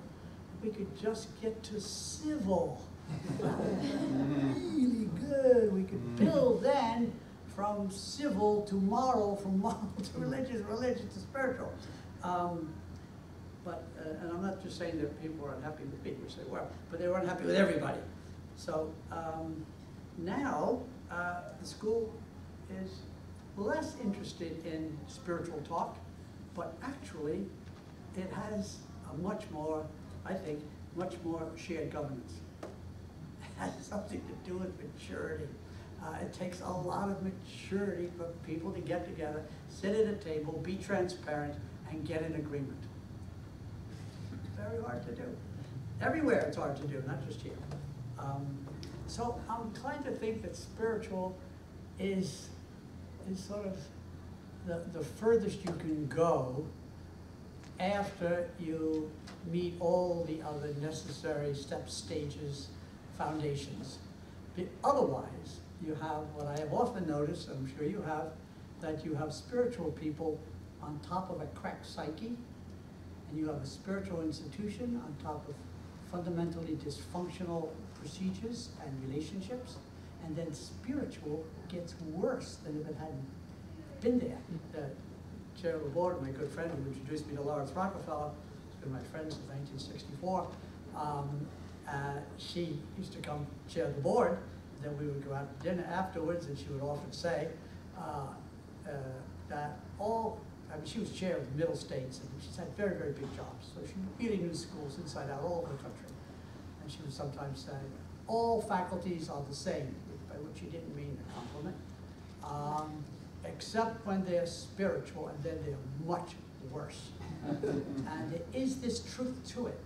we could just get to civil. Really good. We could build then from civil to moral, from moral to religious, religious to spiritual. And I'm not just saying that people were unhappy with me, which they were, but they were unhappy with everybody. So now the school is less interested in spiritual talk, but actually it has a much more, I think, much more shared governance. It has something to do with maturity. It takes a lot of maturity for people to get together, sit at a table, be transparent, and get an agreement. Very hard to do. Everywhere it's hard to do, not just here. So I'm inclined to think that spiritual is sort of the furthest you can go after you meet all the other necessary steps, stages, foundations. Otherwise, you have what I have often noticed, I'm sure you have, that you have spiritual people on top of a cracked psyche, and you have a spiritual institution on top of fundamentally dysfunctional procedures and relationships, and then spiritual gets worse than if it hadn't been there. The chair of the board, my good friend who introduced me to Lawrence Rockefeller, who's been my friend since 1964, she used to come chair the board, and then we would go out to dinner afterwards, and she would often say that she was chair of the Middle States, and she's had very, very big jobs. So she really knew schools inside out all over the country. And she would sometimes say, all faculties are the same, by which she didn't mean a compliment, except when they're spiritual, and then they're much worse. And there is this truth to it.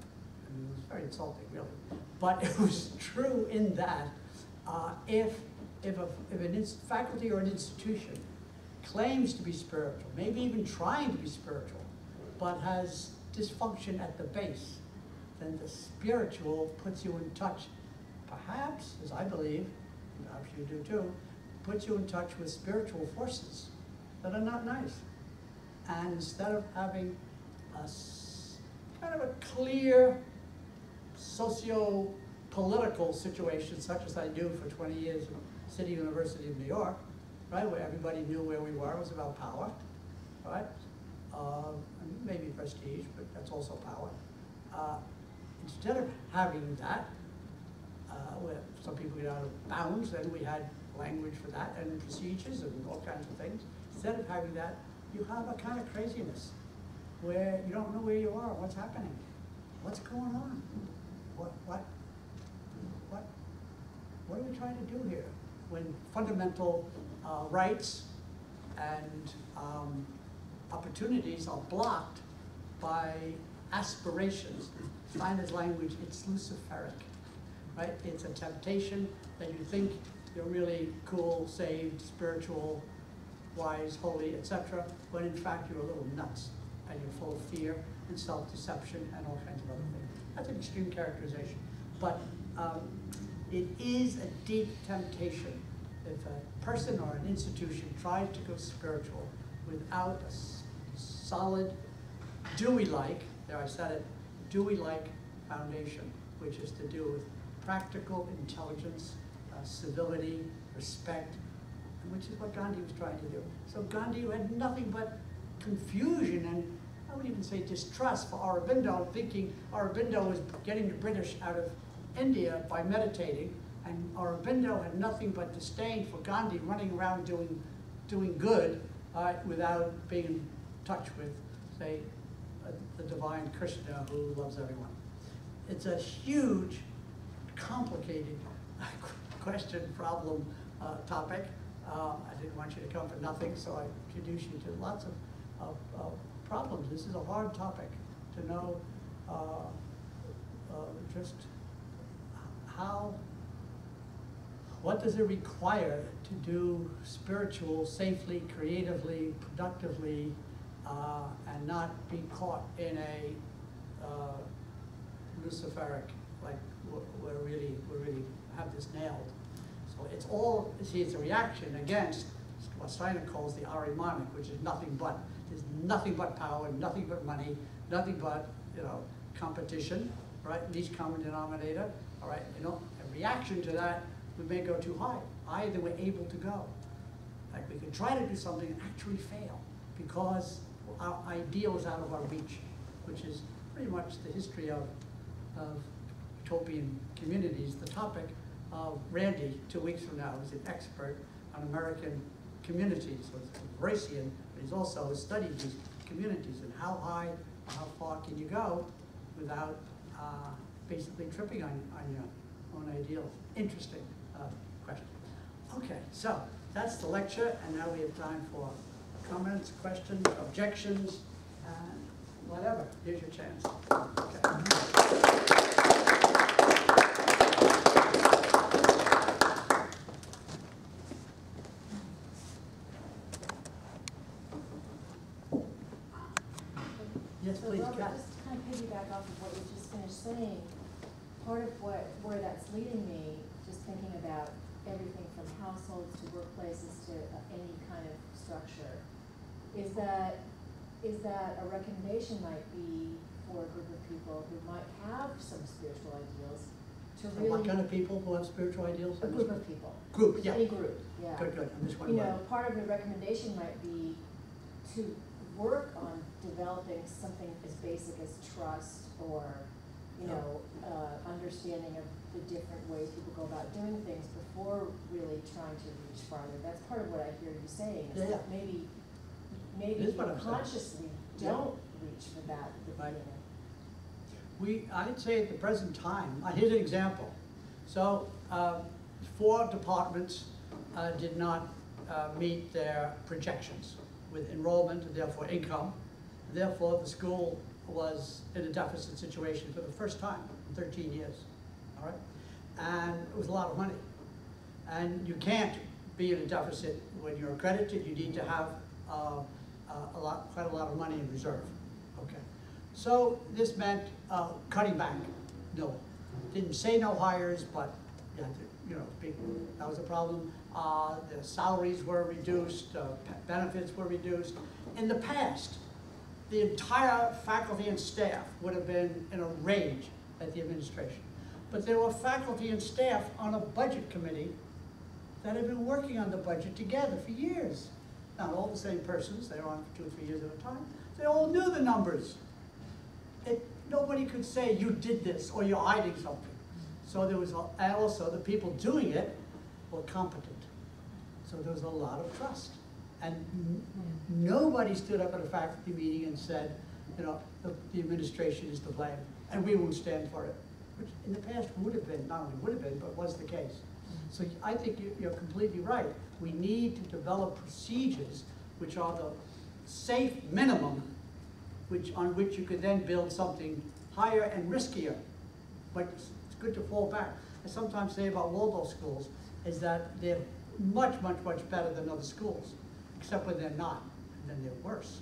I mean, it was very insulting, really. But it was true in that if an faculty or an institution claims to be spiritual, maybe even trying to be spiritual, but has dysfunction at the base, then the spiritual puts you in touch, perhaps, as I believe, perhaps you do too, puts you in touch with spiritual forces that are not nice. And instead of having a kind of a clear socio-political situation, such as I do for 20 years at City University of New York, right, where everybody knew where we were, it was about power, right? Maybe prestige, but that's also power. Instead of having that, where some people get out of bounds, then we had language for that and procedures and all kinds of things. Instead of having that, you have a kind of craziness where you don't know where you are, what's happening, what's going on, what are we trying to do here? When fundamental rights and opportunities are blocked by aspirations. Steiner's language, it's Luciferic, right? It's a temptation that you think you're really cool, saved, spiritual, wise, holy, etc., when in fact you're a little nuts and you're full of fear and self-deception and all kinds of other things. That's an extreme characterization. But it is a deep temptation if a person or an institution tries to go spiritual without a solid, Dewey-like, there I said it, Dewey-like foundation, which is to do with practical intelligence, civility, respect, which is what Gandhi was trying to do. So Gandhi had nothing but confusion and I would even say distrust for Aurobindo, thinking Aurobindo was getting the British out of India by meditating, and Aurobindo had nothing but disdain for Gandhi running around doing good without being in touch with, say, the divine Krishna who loves everyone. It's a huge, complicated question, problem, topic. I didn't want you to come for nothing, so I introduced you to lots of problems. This is a hard topic to know just what does it require to do spiritual safely, creatively, productively, and not be caught in a Luciferic, like we're really have this nailed. So it's all, see, it's a reaction against what Steiner calls the Ahrimanic, which is nothing but, there's nothing but power, nothing but money, nothing but, competition, right? Least common denominator, all right? A reaction to that, we may go too high. Either we're able to go. Like we can try to do something and actually fail because our ideal is out of our reach, which is pretty much the history of utopian communities. The topic of Randy, 2 weeks from now, is an expert on American communities. So it's Bracian, but he's also studied these communities and how high or how far can you go without basically tripping on your own ideals. Interesting question. Okay, so that's the lecture, and now we have time for comments, questions, objections, and whatever. Here's your chance. Okay. Yes, So please, Robert, Kat. just to kind of piggyback off of what you just finished saying, part of where that's leading me, just thinking about everything from households to workplaces to any kind of structure, is that a recommendation might be for a group of people who might have some spiritual ideals to So really. what kind of people who have spiritual ideals? A group of people. Group, yeah. Any group, yeah. Good, good. I'm just wondering. Part of the recommendation might be to work on developing something as basic as trust or, understanding of the different ways people go about doing things before really trying to reach farther. That's part of what I hear you saying, is that maybe This is what you I'm saying. consciously don't reach for that at the Right. beginning. I'd say at the present time, here's an example. So 4 departments did not meet their projections with enrollment and therefore income. Therefore, the school was in a deficit situation for the first time in 13 years, all right? And it was a lot of money. And you can't be in a deficit when you're accredited. You need to have quite a lot of money in reserve, okay? So this meant cutting back. No, didn't say no hires, but that was a problem. The salaries were reduced, benefits were reduced. In the past, the entire faculty and staff would have been in a rage at the administration. But there were faculty and staff on a budget committee that had been working on the budget together for years. Not all the same persons, they were on for 2 or 3 years at a time. They all knew the numbers. Nobody could say you did this or you're hiding something. So there was, and also the people doing it were competent. So there was a lot of trust. And nobody stood up at a faculty meeting and said, the administration is to blame, and we won't stand for it. Which in the past would have been, not only would have been, but was the case. So I think you're completely right. We need to develop procedures which are the safe minimum, on which you could then build something higher and riskier. But it's good to fall back. I sometimes say about Waldorf schools is that they're much, much, much better than other schools, except when they're not, and then they're worse,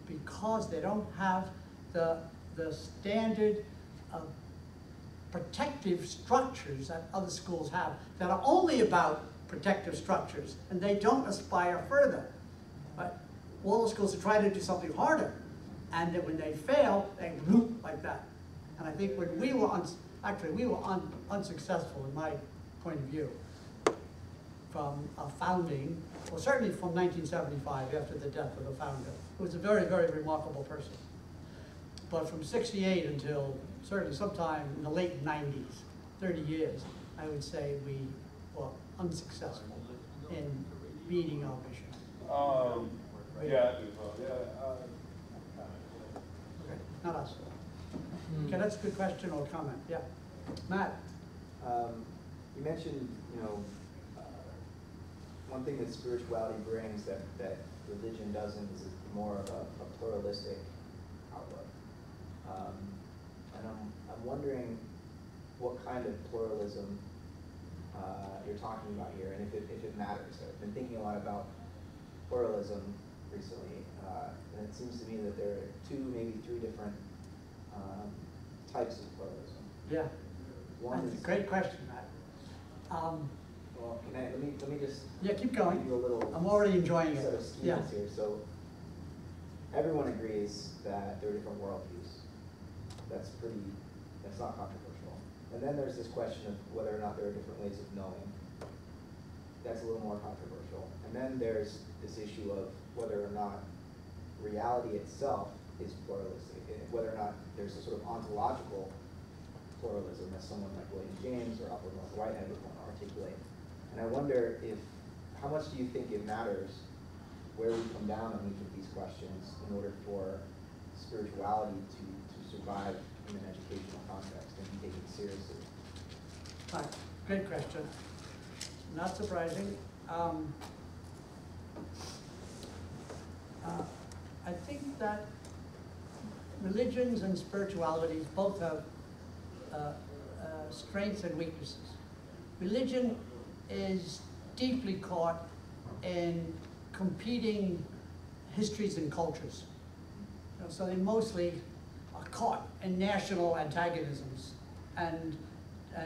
because they don't have the standard protective structures that other schools have that are only about protective structures, and they don't aspire further. But Waldorf schools are trying to do something harder, and then when they fail, they that. And I think when we were, actually, we were unsuccessful in my point of view from a founding, well, certainly from 1975, after the death of the founder, who was a very, very remarkable person. But from 68 until certainly sometime in the late 90s, 30 years, I would say we were unsuccessful in meeting our mission. Yeah, I do. Okay, not us. Okay, that's a good question or comment. Yeah, Matt. You mentioned, one thing that spirituality brings that religion doesn't is more of a pluralistic outlook. And I'm wondering what kind of pluralism you're talking about here, and if it matters. I've been thinking a lot about pluralism recently, and it seems to me that there are 2, maybe 3 different types of pluralism. Yeah, One that's is a great question, Matt. well, let me just Yeah, keep going. give you a little I'm already enjoying set it. of schemas Yeah. here. So everyone agrees that there are different worldviews. That's not controversial. And then there's this question of whether or not there are different ways of knowing. That's a little more controversial. And then there's this issue of whether or not reality itself is pluralistic, whether or not there's a sort of ontological pluralism as someone like William James or Alfred North Whitehead would want to articulate. And I wonder how much do you think it matters where we come down on each of these questions in order for spirituality to survive in an educational context and be taken seriously? Right. Great question. Not surprising. I think that religions and spiritualities both have strengths and weaknesses. Religion is deeply caught in competing histories and cultures. So they mostly are caught in national antagonisms and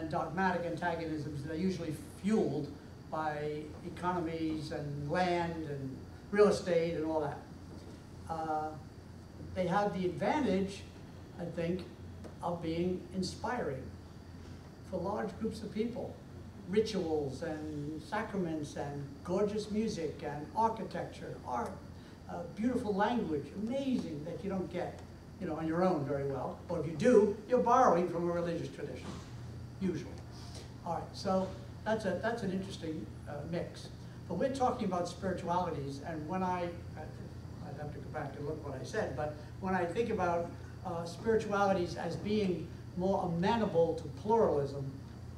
dogmatic antagonisms that are usually fueled by economies and land and real estate and all that. They have the advantage, I think, of being inspiring for large groups of people. Rituals and sacraments and gorgeous music and architecture, art, beautiful language, amazing that you don't get, on your own very well. Or if you do, you're borrowing from a religious tradition, usually. All right, so that's an interesting mix. But we're talking about spiritualities, and when I'd have to go back and look what I said, but when I think about spiritualities as being more amenable to pluralism,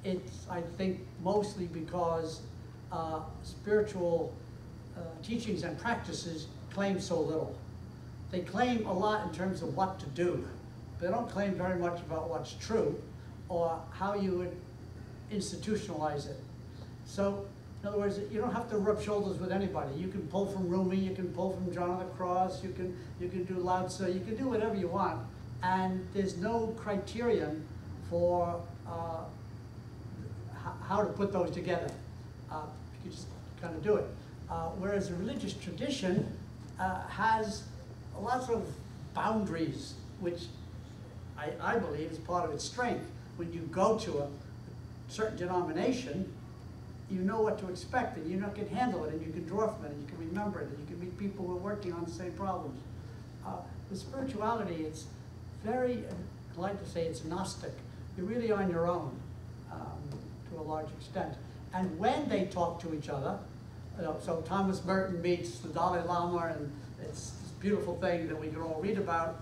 it's, I think, mostly because spiritual teachings and practices claim so little. They claim a lot in terms of what to do. They don't claim very much about what's true or how you would institutionalize it. So, in other words, you don't have to rub shoulders with anybody. You can pull from Rumi, you can pull from John of the Cross, you can do Lao Tzu, you can do whatever you want, and there's no criterion for how to put those together. You just kind of do it. Whereas a religious tradition has lots of boundaries, which I believe is part of its strength. When you go to a certain denomination, you know what to expect, and you can handle it, and you can draw from it, and you can remember it, and you can meet people who are working on the same problems. With spirituality, it's very, I like to say it's Gnostic. You're really on your own to a large extent. And when they talk to each other, so Thomas Merton meets the Dalai Lama, and it's this beautiful thing that we can all read about.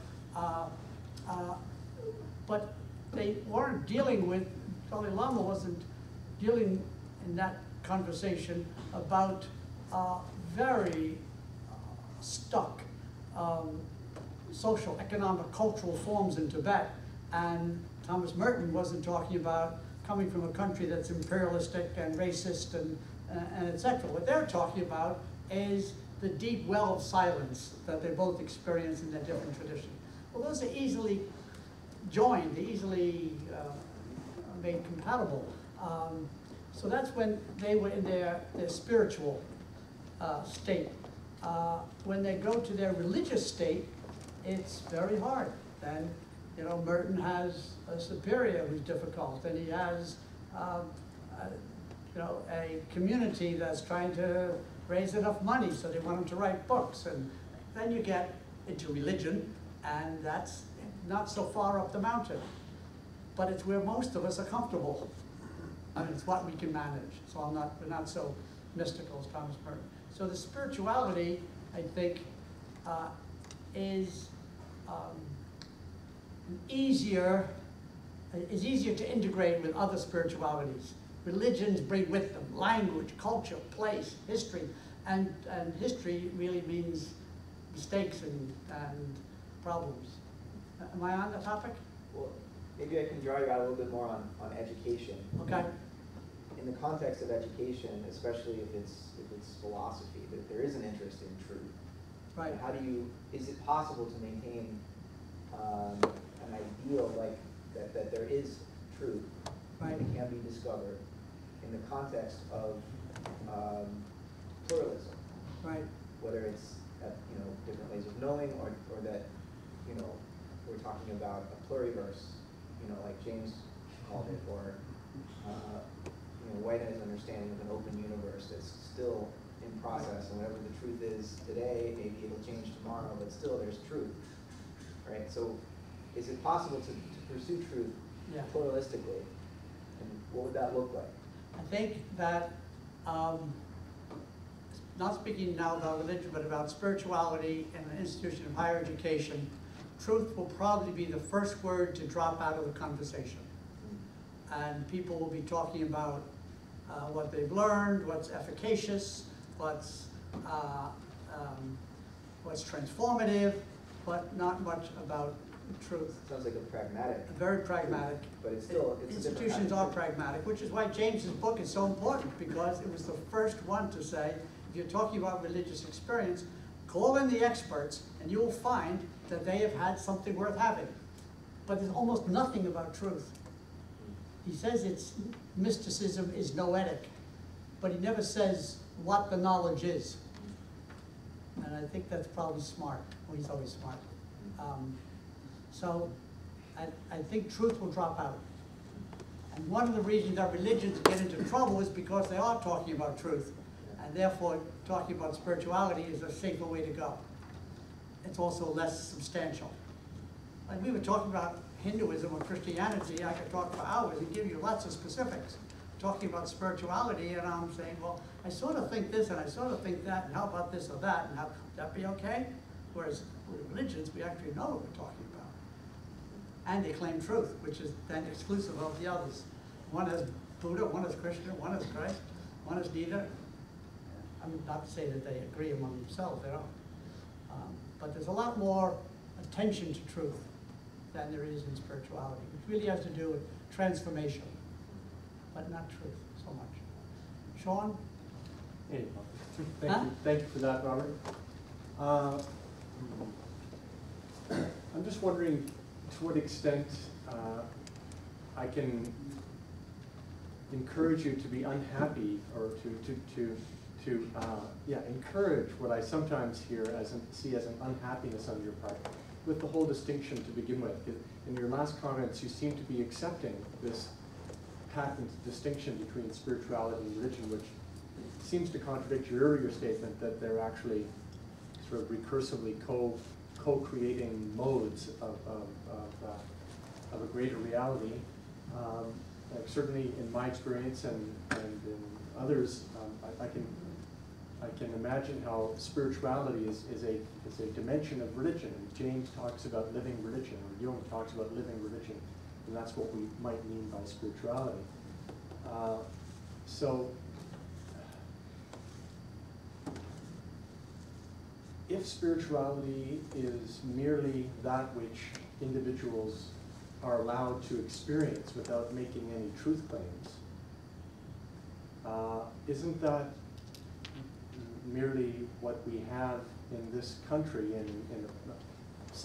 But they weren't dealing with, Dalai Lama wasn't dealing in that conversation about very stuck social, economic, cultural forms in Tibet. And Thomas Merton wasn't talking about coming from a country that's imperialistic and racist and et cetera. What they're talking about is the deep well of silence that they both experience in their different traditions. Well, those are easily joined, easily made compatible. So that's when they were in their spiritual state. When they go to their religious state, it's very hard. Then You know, Merton has a superior who's difficult, and he has, you know, a community that's trying to raise enough money so they want him to write books. And then you get into religion, and that's not so far up the mountain. But it's where most of us are comfortable. And it's what we can manage. So we're not so mystical as Thomas Merton. So the spirituality, I think, is easier to integrate with other spiritualities. Religions bring with them language, culture, place, history, and history really means mistakes and problems. Am I on the topic? Well, maybe I can draw you out a little bit more on education. Okay. In the context of education, especially if it's philosophy, that there is an interest in truth. Right. How do you? Is it possible to maintain an ideal like that there is truth Right. that can be discovered in the context of pluralism? Right. Whether it's different ways of knowing, or that we're talking about a pluriverse, like James called it, or Whitehead's understanding of an open universe that's still in process, and whatever the truth is today, maybe it'll change tomorrow, but still there's truth, right? So is it possible to pursue truth Yeah. pluralistically, and what would that look like? I think that, not speaking now about religion, but about spirituality and an institution of higher education, truth will probably be the first word to drop out of the conversation. And people will be talking about what they've learned, what's efficacious, what's transformative, but not much about truth. Sounds like a pragmatic, Very pragmatic. but it's still, it's a different Institutions kind are of truth. pragmatic, which is why James's book is so important, because it was the first one to say, if you're talking about religious experience, call in the experts and you will find that they have had something worth having. But there's almost nothing about truth. He says mysticism is noetic, but he never says what the knowledge is. And I think that's probably smart. Well, he's always smart. So I think truth will drop out. And one of the reasons that religions get into trouble is because they are talking about truth. And therefore, talking about spirituality is a safer way to go. It's also less substantial. Like we were talking about Hinduism or Christianity, I could talk for hours and give you lots of specifics. Talking about spirituality, and I'm saying, well, I sort of think this and I sort of think that, and how about this or that, and how, would that be okay? Whereas with religions, we actually know what we're talking about. And they claim truth, which is then exclusive of the others. One has Buddha, one is Krishna, one is Christ, one is neither. I mean, not to say that they agree among themselves, they don't. But there's a lot more attention to truth than there is in spirituality, which really has to do with transformation, but not truth so much. Sean? Hey, thank you for that, Robert. I'm just wondering to what extent I can encourage you to be unhappy, or to encourage what I sometimes see as an unhappiness on your part, with the whole distinction to begin with. In your last comments, you seem to be accepting this patent distinction between spirituality and religion, which seems to contradict your earlier statement that they're actually sort of recursively co-creating modes of a greater reality. Like certainly in my experience and in others, I can imagine how spirituality is a dimension of religion. And James talks about living religion, or Jung talks about living religion, and that's what we might mean by spirituality. So, if spirituality is merely that which individuals are allowed to experience without making any truth claims, isn't that merely what we have in this country, in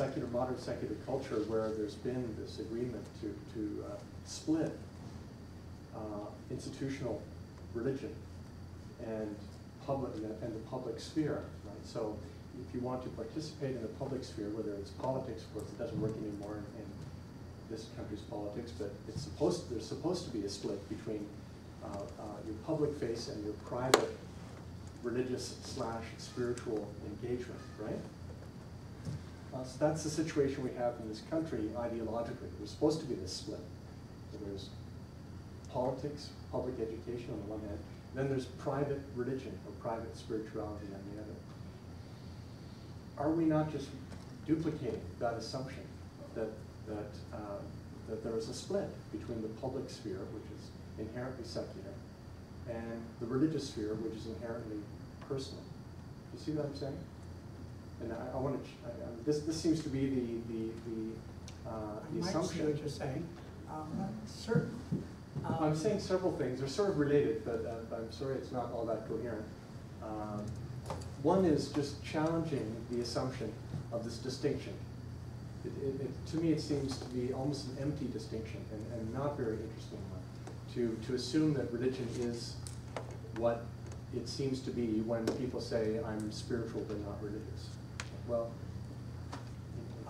a modern secular culture, where there's been this agreement to split institutional religion and the public sphere, right? So if you want to participate in the public sphere, whether it's politics, of course, it doesn't work anymore country's politics, but there's supposed to be a split between your public face and your private religious / spiritual engagement, right? So that's the situation we have in this country ideologically. There's supposed to be this split. So there's politics, public education on the one hand, then there's private religion or private spirituality on the other. Are we not just duplicating that assumption that there is a split between the public sphere, which is inherently secular, and the religious sphere, which is inherently personal? You see what I'm saying? And I want to. This seems to be the I might see assumption. what you're saying. I'm not certain. I'm saying several things. They're sort of related, but I'm sorry it's not all that coherent. One is just challenging the assumption of this distinction. To me, it seems to be almost an empty distinction and not very interesting one. To assume that religion is what it seems to be when people say, I'm spiritual but not religious. Well,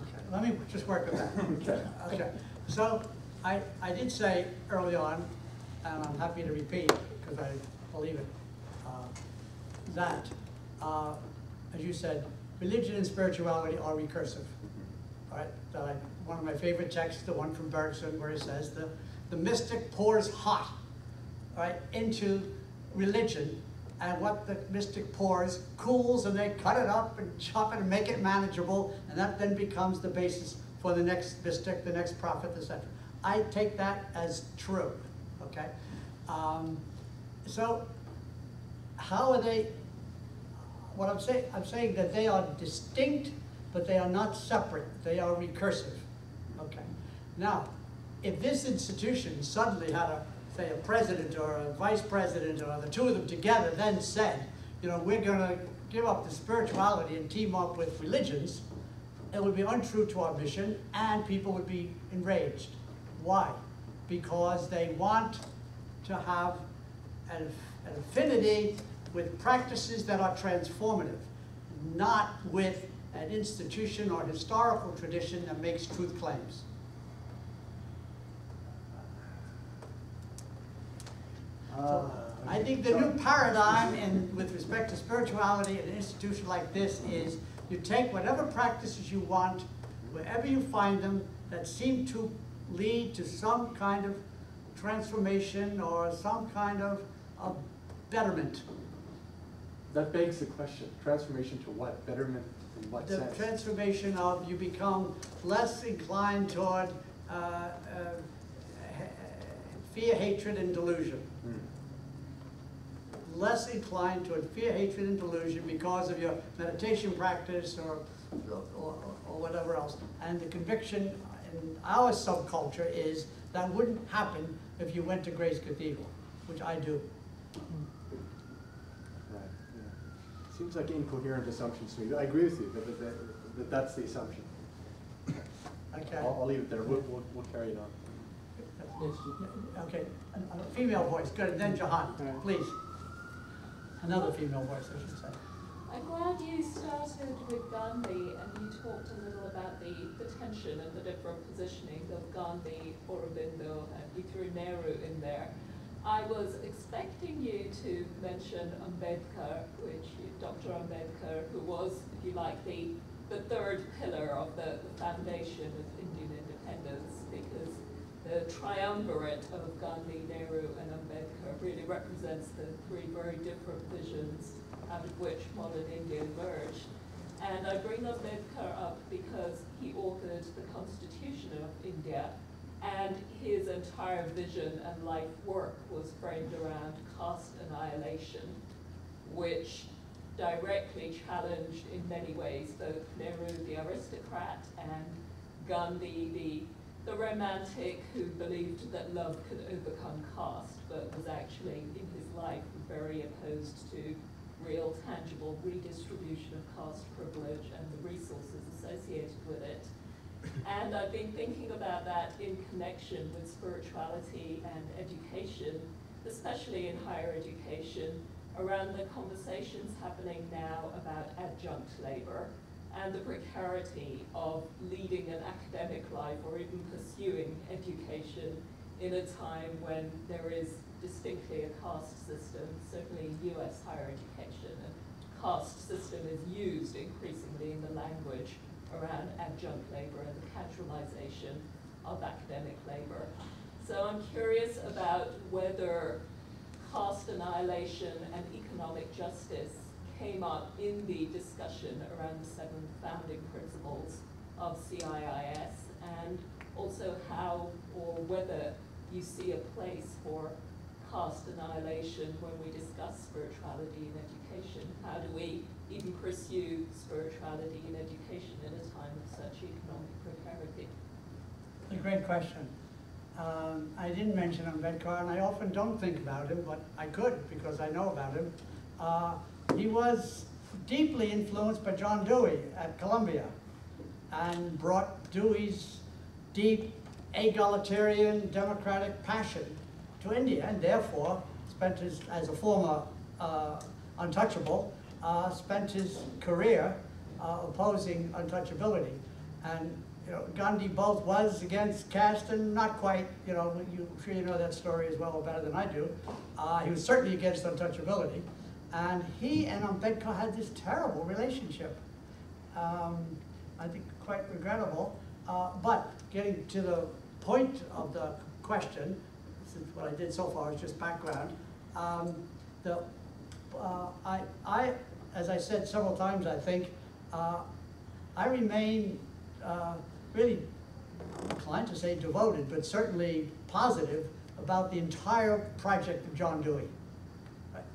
Okay, let me just work with that. Okay. Okay. So I did say early on, and I'm happy to repeat because I believe it, that, as you said, religion and spirituality are recursive. Right? One of my favorite texts, the one from Bergson, where he says the mystic pours hot, right, into religion, and what the mystic pours cools, and they cut it up and chop it and make it manageable, and that then becomes the basis for the next mystic, the next prophet, etc. I take that as true. Okay, so how are they? What I'm saying that they are distinct, but they are not separate. They are recursive. Okay. Now, if this institution suddenly had say a president or a vice president or the two of them together then said, you know, we're going to give up the spirituality and team up with religions, it would be untrue to our mission and people would be enraged. Why? Because they want to have an affinity with practices that are transformative, not with an institution or historical tradition that makes truth claims. So I think the new paradigm with respect to spirituality in an institution like this is you take whatever practices you want, wherever you find them, that seem to lead to some kind of transformation or some kind of betterment. that begs the question, transformation to what? Betterment in what The sense? transformation of you become less inclined toward fear, hatred, and delusion. Less inclined toward fear, hatred, and delusion because of your meditation practice or whatever else. And the conviction in our subculture is that wouldn't happen if you went to Grace Cathedral, which I do. Right, yeah. Seems like incoherent assumptions to me. I agree with you that that's the assumption. Okay. I'll leave it there. We'll carry it on. Okay, a female voice, good, and then Jahan, please. Another female voice, I should say. I'm glad you started with Gandhi and you talked a little about the tension and the different positioning of Gandhi, Aurobindo, and you threw Nehru in there. I was expecting you to mention Ambedkar, Dr. Ambedkar, who was, if you like, the third pillar of the foundation of Indian independence, because the triumvirate of Gandhi, Nehru, and Ambedkar really represents the three very different visions out of which modern India emerged. And I bring Ambedkar up because he authored the Constitution of India, and his entire vision and life work was framed around caste annihilation, which directly challenged in many ways both Nehru, the aristocrat, and Gandhi, the romantic who believed that love could overcome caste, but was actually in his life very opposed to real tangible redistribution of caste privilege and the resources associated with it. And I've been thinking about that in connection with spirituality and education, especially in higher education, around the conversations happening now about adjunct labor and the precarity of leading an academic life or even pursuing education in a time when there is distinctly a caste system, certainly in US higher education. And caste system is used increasingly in the language around adjunct labor and the casualization of academic labor. So I'm curious about whether caste annihilation and economic justice came up in the discussion around the 7 founding principles of CIIS, and also how or whether you see a place for caste annihilation when we discuss spirituality in education. How do we even pursue spirituality in education in a time of such economic precarity? A great question. I didn't mention Ambedkar, and I often don't think about him, but I could because I know about him. He was deeply influenced by John Dewey at Columbia and brought Dewey's deep egalitarian democratic passion to India, and therefore spent his, as a former untouchable, spent his career opposing untouchability. And you know, Gandhi both was against caste and not quite, you know, I'm sure you know that story as well or better than I do. He was certainly against untouchability. And he and Ambedkar had this terrible relationship. I think quite regrettable. But getting to the point of the question, since what I did so far is just background, as I said several times, I think, I remain really inclined to say devoted, but certainly positive about the entire project of John Dewey.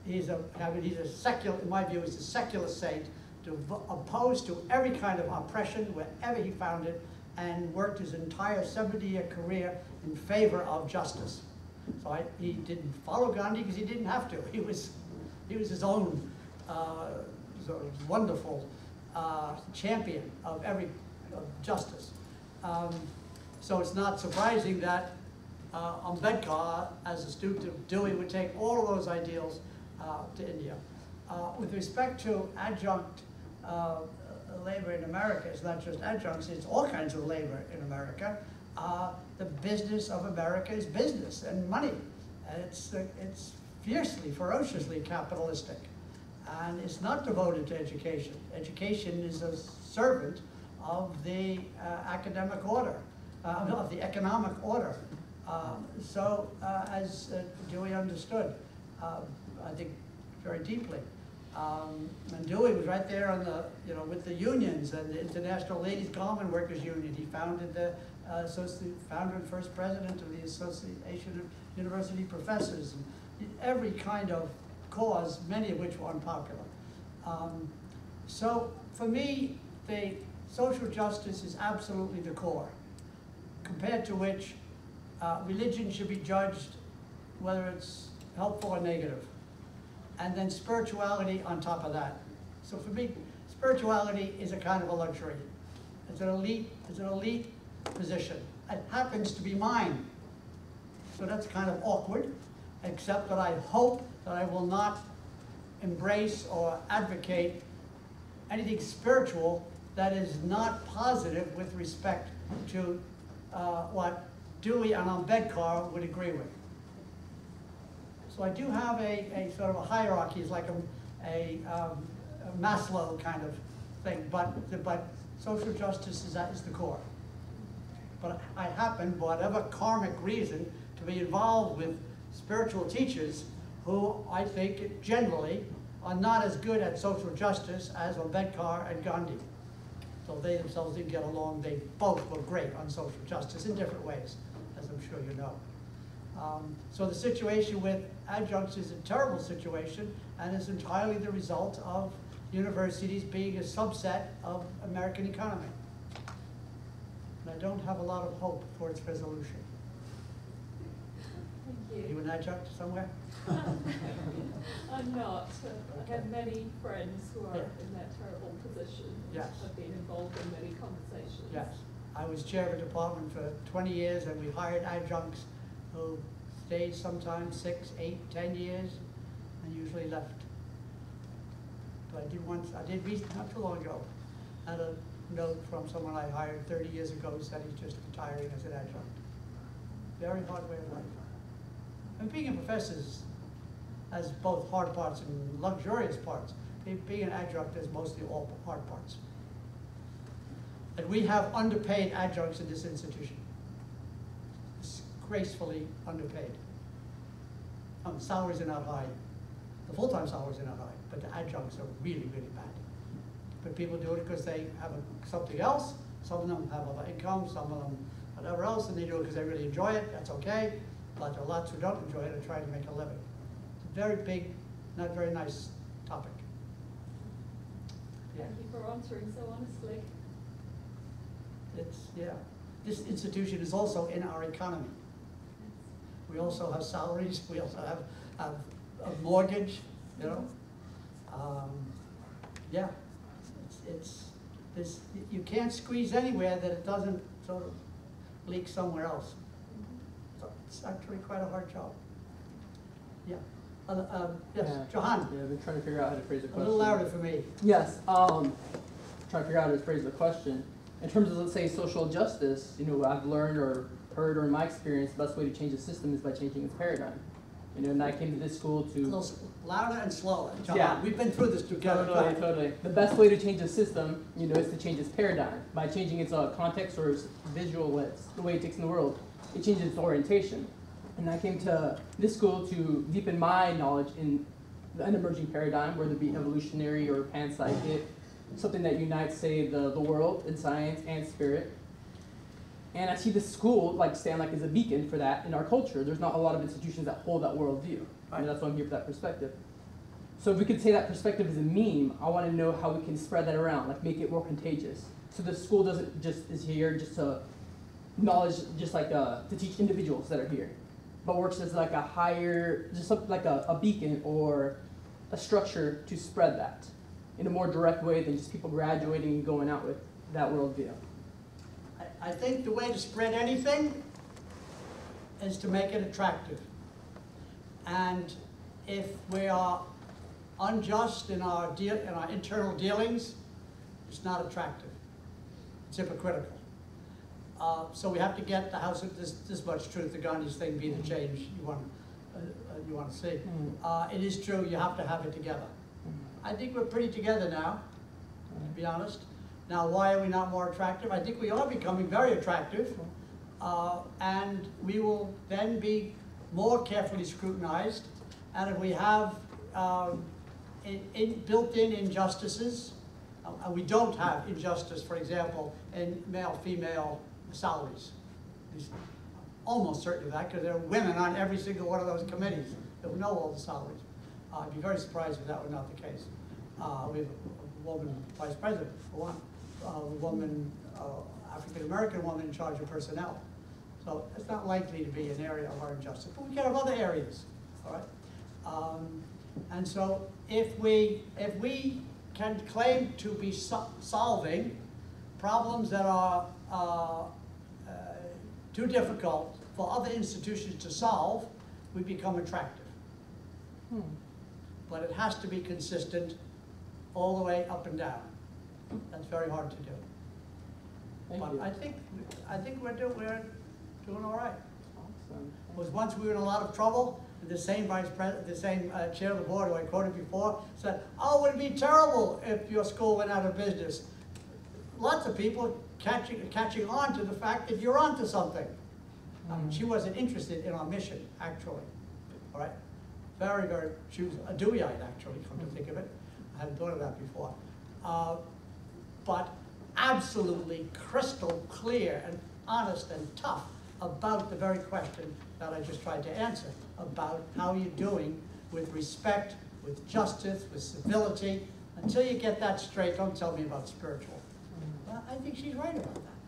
He's a secular, in my view, he's a secular saint, opposed to every kind of oppression wherever he found it, and worked his entire 70-year career in favor of justice. So he didn't follow Gandhi because he didn't have to. He was his own sort of wonderful champion of justice. So it's not surprising that Ambedkar, as a student of Dewey, would take all of those ideals to India. With respect to adjunct labor in America, it's not just adjuncts, it's all kinds of labor in America. The business of America is business and money. And it's fiercely, ferociously capitalistic. And it's not devoted to education. Education is a servant of the academic order, of the economic order. As Dewey understood, I think very deeply. And Dewey was right there on the, with the unions and the International Ladies Garment Workers Union. He founded the founder and first president of the Association of University Professors. And every kind of cause, many of which were unpopular. So for me, the social justice is absolutely the core, compared to which religion should be judged whether it's helpful or negative. And then spirituality on top of that. So for me, spirituality is a kind of a luxury. It's an elite position. It happens to be mine. So that's kind of awkward, except that I hope that I will not embrace or advocate anything spiritual that is not positive with respect to what Dewey and Ambedkar would agree with. So I do have a sort of a hierarchy, it's like a Maslow kind of thing, but social justice is the core. But I happen, for whatever karmic reason, to be involved with spiritual teachers who I think generally are not as good at social justice as Ambedkar and Gandhi. So they themselves didn't get along. They both were great on social justice in different ways, as I'm sure you know. So the situation with adjuncts is a terrible situation, and is entirely the result of universities being a subset of American economy. And I don't have a lot of hope for its resolution. Thank Are you. you an adjunct somewhere? I'm not. I have many friends who are Yeah. in that terrible position. Yes. I've been involved in many conversations. Yes. I was chair of a department for 20 years, and we hired adjuncts who stayed sometimes 6, 8, 10 years, and usually left. But I did not too long ago, had a note from someone I hired 30 years ago who said he's just retiring as an adjunct. Very hard way of life. And being a professor has both hard parts and luxurious parts. Being an adjunct is mostly all hard parts. And we have underpaid adjuncts in this institution. Disgracefully underpaid. Salaries are not high. The full-time salaries are not high, but the adjuncts are really, really bad. But people do it because they have something else. Some of them have other income, some of them whatever else, and they do it because they really enjoy it. That's okay. But there are lots who don't enjoy it and try to make a living. It's a very big, not very nice topic. Yeah. Thank you for answering so honestly. Yeah. This institution is also in our economy. We also have salaries. We also have a mortgage. You know. Yeah. You can't squeeze anywhere that it doesn't sort of leak somewhere else. So it's actually quite a hard job. Yeah. Yes, Yeah. Johan. Yeah, I've been trying to figure out how to phrase the A question. little louder for me. Yes, trying to figure out how to phrase the question. In terms of, let's say, social justice, you know, I've learned or heard, or in my experience, the best way to change the system is by changing its paradigm. You know, and I came to this school A to... little louder and slower, Johan. Yeah. We've been through this together. Totally. The best way to change the system, you know, is to change its paradigm. By changing its context or its visual ways, the way it takes in the world, it changes its orientation. And I came to this school to deepen my knowledge in an emerging paradigm, whether it be evolutionary or panpsychic, something that unites, say, the world in science and spirit. And I see this school stand as a beacon for that in our culture. There's not a lot of institutions that hold that worldview. I mean, that's why I'm here for that perspective. So if we could say that perspective is a meme, I want to know how we can spread that around, make it more contagious. So the school doesn't is here just to knowledge, to teach individuals that are here, but works as a higher, just something like a beacon or a structure to spread that in a more direct way than just people graduating and going out with that worldview. I think the way to spread anything is to make it attractive. And if we are unjust in our internal dealings, it's not attractive. It's hypocritical. So we have to get the house of this much truth, the Gandhi's thing, be the change you want to see. It is true, you have to have it together. I think we're pretty together now, to be honest. Now, why are we not more attractive? I think we are becoming very attractive, and we will then be more carefully scrutinized. And if we have built-in injustices, and we don't have injustice, for example, in male-female salaries. Almost certain of that, because there are women on every single one of those committees that know all the salaries. I'd be very surprised if that were not the case. We have a woman vice president, for one. A woman, African-American woman in charge of personnel. So it's not likely to be an area of our injustice, but we can have other areas, all right? And so if we can claim to be solving problems that are too difficult for other institutions to solve, we become attractive. But it has to be consistent all the way up and down. That's very hard to do. But I think we're doing all right. Awesome. Was once we were in a lot of trouble, and the same vice president, the same chair of the board who I quoted before said, "Oh, it would be terrible if your school went out of business." Lots of people catching on to the fact that you're onto something. She wasn't interested in our mission, actually. All right, very. She was a Deweyite, actually. Come to think of it, I hadn't thought of that before. But absolutely crystal clear and honest and tough about the very question that I just tried to answer, about how you're doing with respect, with justice, with civility. Until you get that straight, don't tell me about spiritual. Well, I think she's right about that.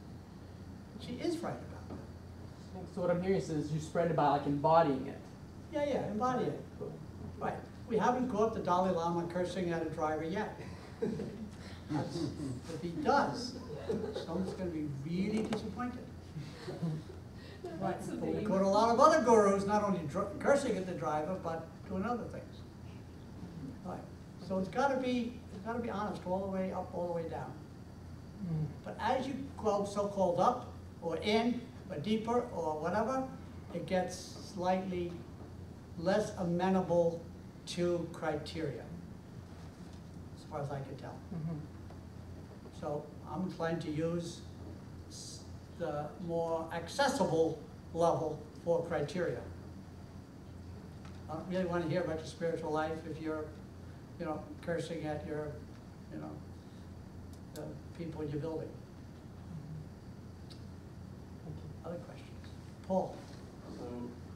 She is right about that. So what I'm hearing is you spread it by embodying it. Yeah, embody it. Cool. Right. We haven't caught the Dalai Lama cursing at a driver yet. If he does, someone's going to be really disappointed. Right. But we caught a lot of other gurus not only cursing at the driver, but doing other things. Right. So it's got to be honest all the way up, all the way down. But as you go so-called up, or in, or deeper, or whatever, it gets slightly less amenable to criteria, as far as I can tell. So I'm inclined to use the more accessible level for criteria. I don't really want to hear about your spiritual life if you're, you know, cursing at your, you know, the people in your building. Other questions? Paul? So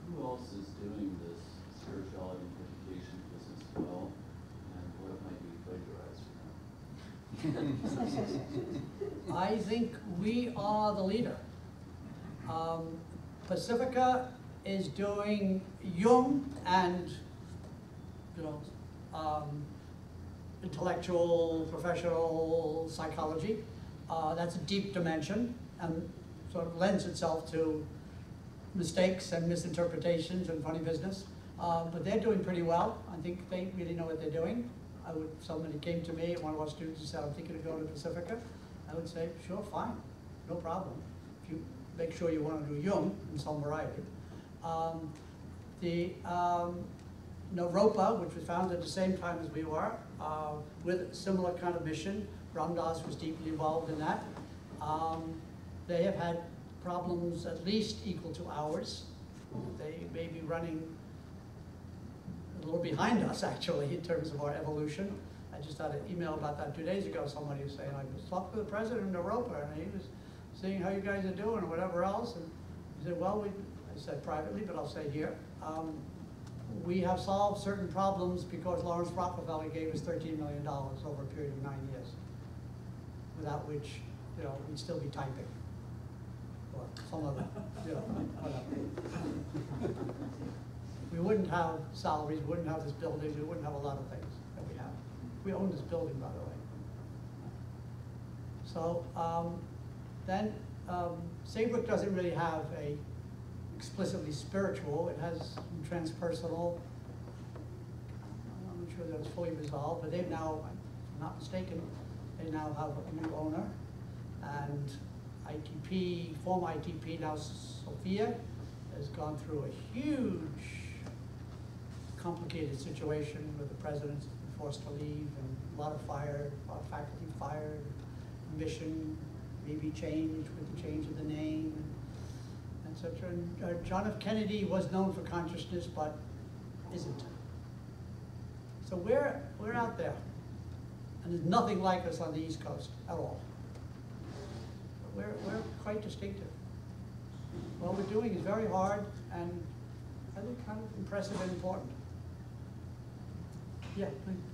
who else is doing this spirituality and education business well, and what might be plagiarized from them? I think we are the leader. Pacifica is doing Jung and, you know, intellectual, professional psychology. That's a deep dimension and sort of lends itself to mistakes and misinterpretations and funny business. But they're doing pretty well. I think they really know what they're doing. If somebody came to me, one of our students, and said, I'm thinking of going to Pacifica, I would say, sure, fine, no problem. If you make sure you want to do Jung in some variety. Naropa, which was founded at the same time as we were, with a similar kind of mission. Ramdas was deeply involved in that. They have had problems at least equal to ours. They may be running a little behind us, actually, in terms of our evolution. I just had an email about that 2 days ago. Somebody was saying, I was talking to the president of Naropa, and he was seeing how you guys are doing or whatever else. And he said, well, I said privately, but I'll say here, we have solved certain problems because Lawrence Rockefeller gave us $13 million over a period of 9 years, without which, you know, we'd still be typing, or some of it, you know, whatever. We wouldn't have salaries, we wouldn't have this building, we wouldn't have a lot of things that we have. We own this building, by the way. So then Saybrook doesn't really have a explicitly spiritual. It has some transpersonal. I'm not sure that it's fully resolved, but they've now, if I'm not mistaken, they now have a new owner. And ITP, former ITP, now Sophia, has gone through a huge, complicated situation with the president's been forced to leave, and a lot of fired, a lot of faculty fired, mission maybe changed with the change of the name, etc. And John F. Kennedy was known for consciousness, but isn't. So we're out there, and there's nothing like us on the East Coast at all. But we're quite distinctive. What we're doing is very hard and I think kind of impressive and important. Yeah,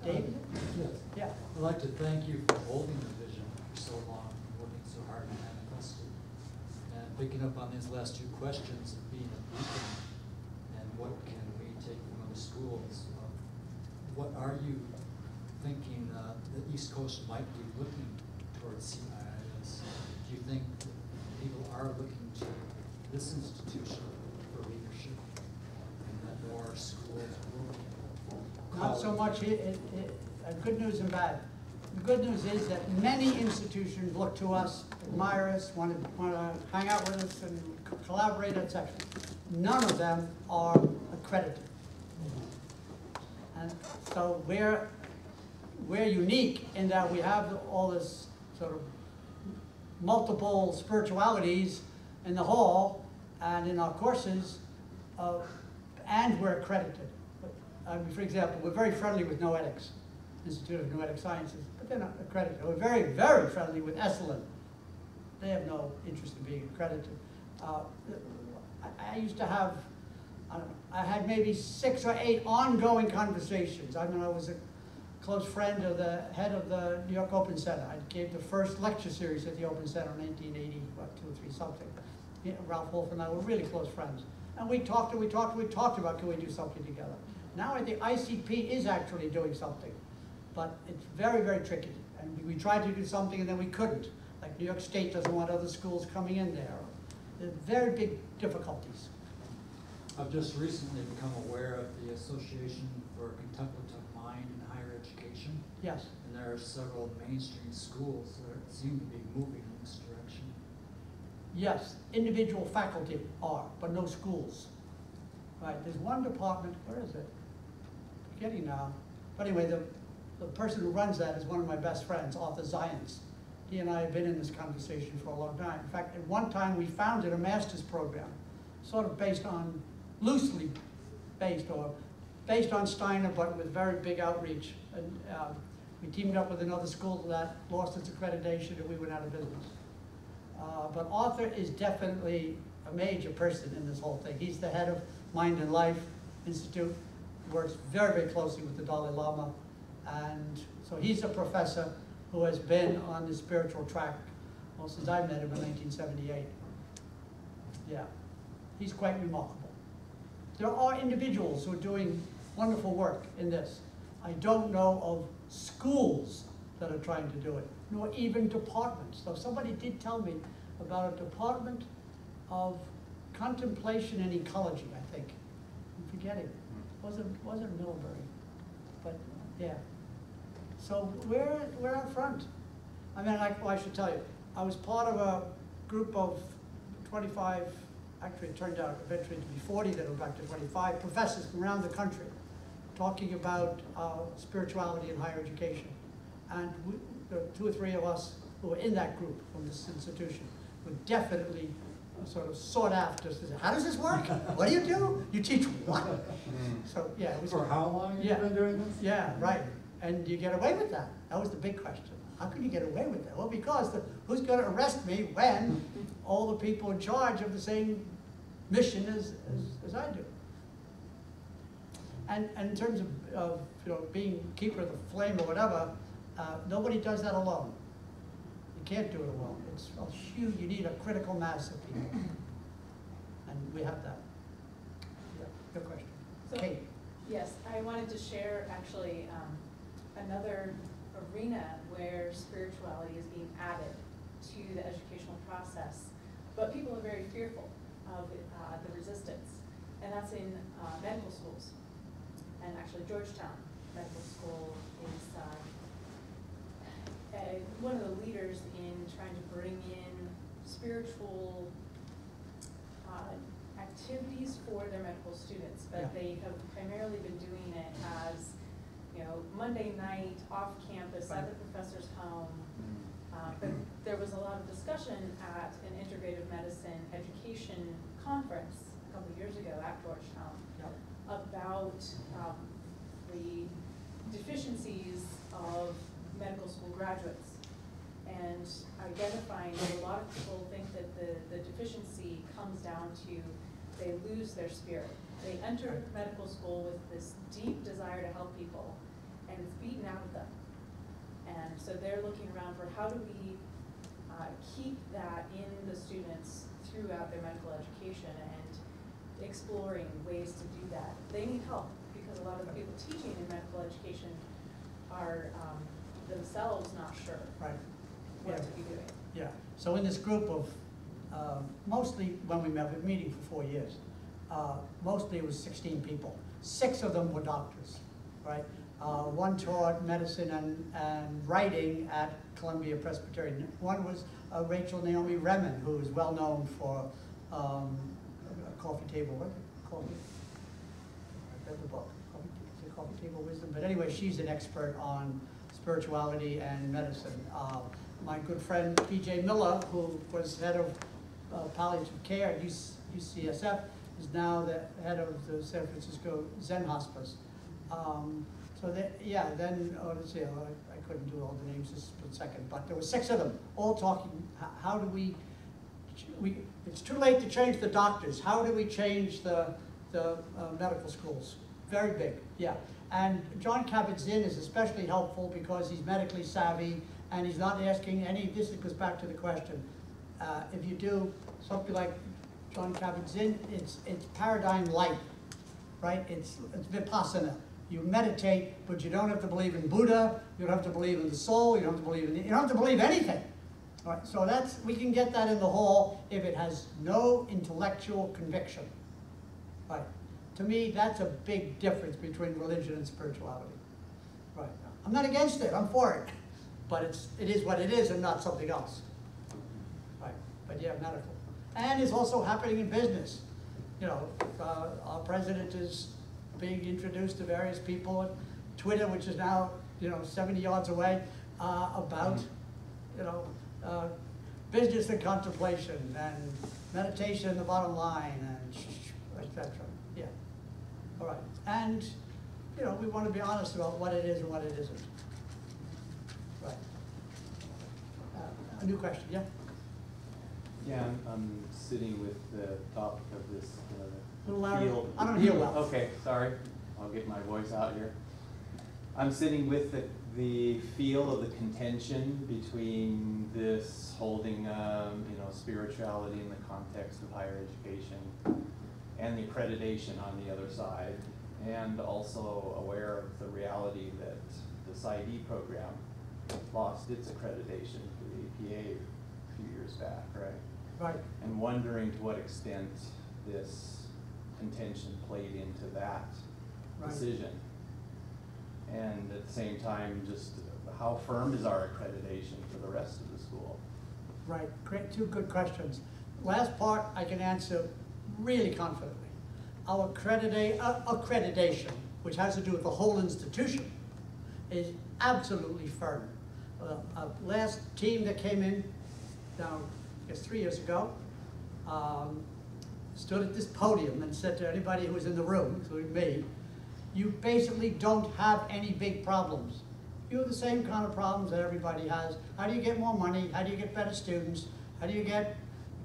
David? Yes. Yeah. I'd like to thank you for holding the vision for so long, and working so hard to manifest it. And picking up on these last two questions of being a beacon and what can we take from other schools. What are you thinking the East Coast might be looking towards CIIS? Do you think that people are looking to this institution for leadership and that more schools will? Not so much, good news and bad. The good news is that many institutions look to us, admire us, want to hang out with us and collaborate, etc. None of them are accredited. And so we're unique in that we have all this sort of multiple spiritualities in the hall and in our courses, and we're accredited. For example, we're very friendly with Noetics, Institute of Noetic Sciences, but they're not accredited. We're very, very friendly with Esalen. They have no interest in being accredited. I used to have, I don't know, I had maybe 6 or 8 ongoing conversations. I mean, I was a close friend of the head of the New York Open Center. I gave the first lecture series at the Open Center in 1980, what, 2 or 3 something. Ralph Wolf and I were really close friends. And we talked about, can we do something together? Now I think ICP is actually doing something, but it's very, very tricky. And we tried to do something and then we couldn't. Like New York State doesn't want other schools coming in there. There are very big difficulties. I've just recently become aware of the Association for Contemplative Mind in Higher Education. Yes. And there are several mainstream schools that seem to be moving in this direction. Yes, individual faculty are, but no schools. Right, there's one department, where is it? Forgetting now. But anyway, the person who runs that is one of my best friends, Arthur Zions. He and I have been in this conversation for a long time. In fact, at one time we founded a master's program, sort of based on, loosely based, or based on Steiner, but with very big outreach. And we teamed up with another school that lost its accreditation and we went out of business. But Arthur is definitely a major person in this whole thing. He's the head of Mind and Life Institute, works very, very closely with the Dalai Lama. And so he's a professor who has been on the spiritual track, well, since I met him in 1978. Yeah, he's quite remarkable. There are individuals who are doing wonderful work in this. I don't know of schools that are trying to do it, nor even departments. So somebody did tell me about a department of contemplation and ecology, I think. I'm forgetting. Wasn't Middlebury, but yeah. So we're out front. I mean, I should tell you, I was part of a group of 25, actually it turned out eventually to be 40, that were back to 25 professors from around the country talking about spirituality in higher education. And the 2 or 3 of us who were in that group from this institution were definitely sort of sought after. How does this work? What do you do? You teach what? So yeah, it was. For how long have you been doing this? Yeah, right. And you get away with that. That was the big question. How can you get away with that? Well, because who's going to arrest me when all the people in charge of the same mission as I do? And in terms of being keeper of the flame or whatever, nobody does that alone. You can't do it alone. It's huge. You need a critical mass of people, and we have that. Yeah. Good question. So, Kate. Yes, I wanted to share actually another arena where spirituality is being added to the educational process, but people are very fearful of the resistance, and that's in medical schools. And actually Georgetown Medical School is one of the leaders in trying to bring in spiritual activities for their medical students, but Yeah. they have primarily been doing it as, Monday night off campus at the professor's home. But there was a lot of discussion at an integrative medicine education conference a couple of years ago at Georgetown about the deficiencies of medical school graduates, and identifying that a lot of people think that the deficiency comes down to they lose their spirit. They enter medical school with this deep desire to help people, and it's beaten out of them. And so they're looking around for how do we keep that in the students throughout their medical education, and exploring ways to do that. They need help, because a lot of the people teaching in medical education are themselves not sure what to be doing. Yeah, so in this group of, mostly when we met, we've been meeting for 4 years, mostly it was 16 people. 6 of them were doctors, right? One taught medicine and writing at Columbia Presbyterian. One was Rachel Naomi Remen, who is well known for a coffee table, what is it? Coffee? I read the book, Coffee Table Wisdom. But anyway, she's an expert on spirituality and medicine. My good friend P.J. Miller, who was head of palliative care at UCSF, is now the head of the San Francisco Zen Hospice. So that, yeah, then, let's see, I couldn't do all the names just for a second, but there were 6 of them, all talking, how do we it's too late to change the doctors, how do we change the medical schools? Very big, yeah. And John Kabat-Zinn is especially helpful because he's medically savvy, and he's not asking any, this goes back to the question, if you do something like John Kabat-Zinn, it's paradigm light, right? It's Vipassana. You meditate, but you don't have to believe in Buddha, you don't have to believe in the soul, you don't have to believe in, you don't have to believe anything. All right, so we can get that in the hall if it has no intellectual conviction. Right. To me, that's a big difference between religion and spirituality. Right. I'm not against it, I'm for it. But it is what it is and not something else. Right. But yeah, medical. And it's also happening in business. You know, our president is being introduced to various people on Twitter, which is now, 70 yards away, about, business and contemplation and meditation, the bottom line, and etc. Yeah. All right. And, we want to be honest about what it is and what it isn't. Right. A new question, yeah? Yeah, I'm sitting with the topic of this Little louder. field. I don't hear well. Okay, sorry. I'll get my voice out here. I'm sitting with the feel of the contention between this holding, spirituality in the context of higher education and the accreditation on the other side, and also aware of the reality that the CIIS program lost its accreditation to the APA a few years back, right? Right. And wondering to what extent this contention played into that Right. decision. And at the same time, just how firm is our accreditation for the rest of the school? Right, great, two good questions. Last part I can answer really confidently. Our accreditation, which has to do with the whole institution, is absolutely firm. Last team that came in, now, I guess 3 years ago, stood at this podium and said to anybody who was in the room, including me, you basically don't have any big problems. You have the same kind of problems that everybody has. How do you get more money? How do you get better students? How do you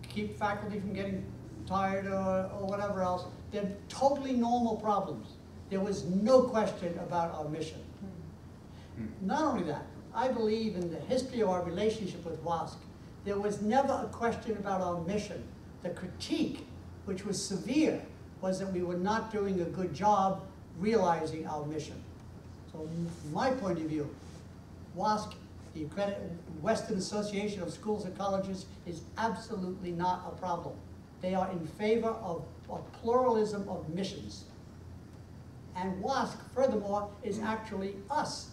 keep faculty from getting tired or whatever else? They're totally normal problems. There was no question about our mission. Not only that, I believe in the history of our relationship with WASC, there was never a question about our mission. The critique, which was severe, was that we were not doing a good job realizing our mission. So from my point of view, WASC, the Western Association of Schools and Colleges, is absolutely not a problem. They are in favor of a pluralism of missions. And WASC, furthermore, is actually us.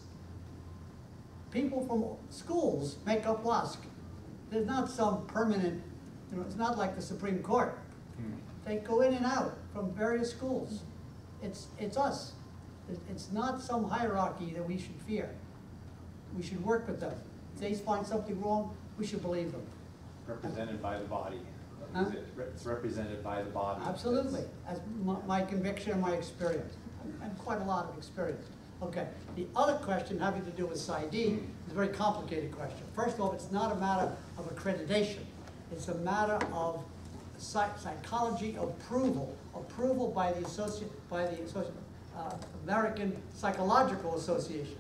People from schools make up WASC. There's not some permanent, it's not like the Supreme Court. They go in and out from various schools. It's us. It's not some hierarchy that we should fear. We should work with them. If they find something wrong, we should believe them. Represented by the body. Huh? It's represented by the body. Absolutely. As my conviction and my experience. And quite a lot of experience. Okay. The other question having to do with CIIS is a very complicated question. First of all, it's not a matter of accreditation. It's a matter of psychology approval. Approval by the American Psychological Association,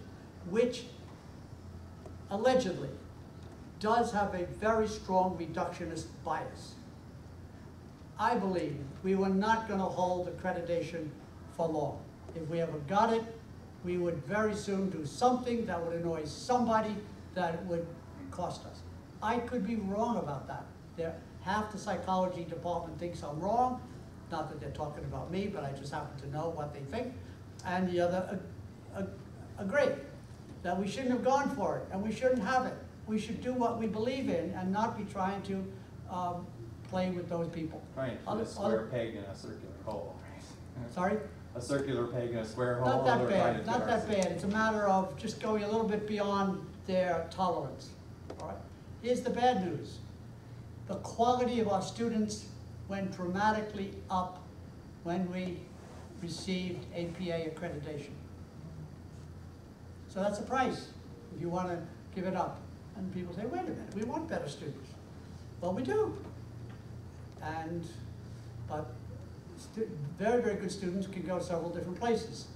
which allegedly does have a very strong reductionist bias. I believe we were not going to hold accreditation for long. If we ever got it, we would very soon do something that would annoy somebody that would cost us. I could be wrong about that. Half the psychology department thinks I'm wrong. Not that they're talking about me, but I just happen to know what they think. And the other agree that we shouldn't have gone for it, and we shouldn't have it. We should do what we believe in and not be trying to play with those people. Trying to put a square peg in a circular hole, right? Sorry? A circular peg in a square hole. Not that bad, not that bad. It's a matter of just going a little bit beyond their tolerance. All right? Here's the bad news. The quality of our students went dramatically up when we received APA accreditation. So that's a price if you want to give it up. And people say, wait a minute, we want better students. Well, we do. But very, very good students can go several different places.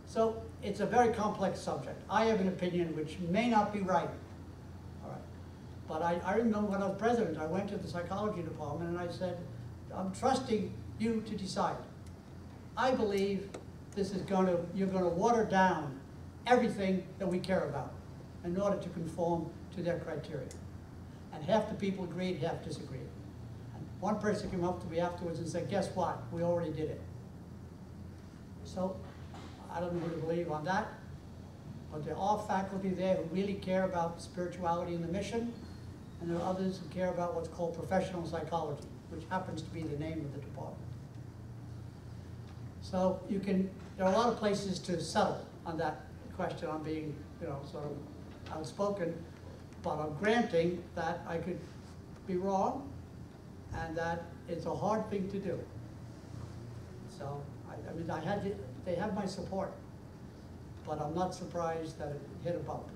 So it's a very complex subject. I have an opinion which may not be right. All right. But I remember when I was president, I went to the psychology department and I said, I'm trusting you to decide. I believe you're going to water down everything that we care about in order to conform to their criteria. And half the people agreed, half disagreed. And one person came up to me afterwards and said, guess what, we already did it. So, I don't know who to believe on that, but there are faculty there who really care about spirituality and the mission, and there are others who care about what's called professional psychology, which happens to be the name of the department. So there are a lot of places to settle on that question. I'm being, sort of outspoken, but I'm granting that I could be wrong, and that it's a hard thing to do. So, they have my support, but I'm not surprised that it hit a bump.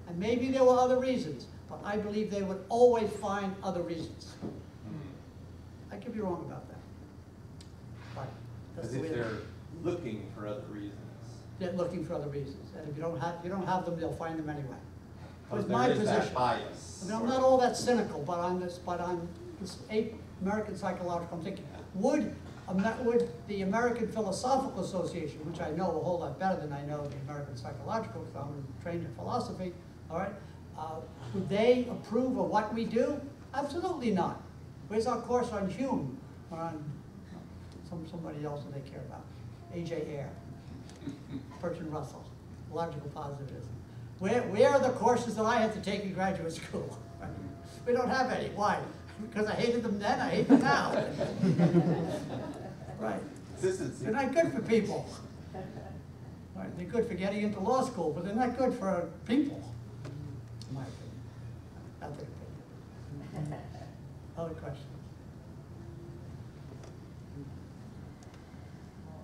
And maybe there were other reasons, but I believe they would always find other reasons. I could be wrong about that. But that's As the way if it is. they're looking for other reasons. They're looking for other reasons, and if you don't have them, they'll find them anyway. Oh, With there my is that position, bias. I'm not all that cynical, but on this American Psychological, I'm thinking, would the American Philosophical Association, which I know a whole lot better than I know the American Psychological, because I'm trained in philosophy, all right, would they approve of what we do? Absolutely not. Where's our course on Hume, or on somebody else that they care about? A.J. Ayer, Bertrand Russell, logical positivism. Where are the courses that I had to take in graduate school? We don't have any. Why? Because I hated them then, I hate them now. Right. Consistency. They're not good for people. Right. They're good for getting into law school, but they're not good for people, in my opinion. That's an opinion. Other questions?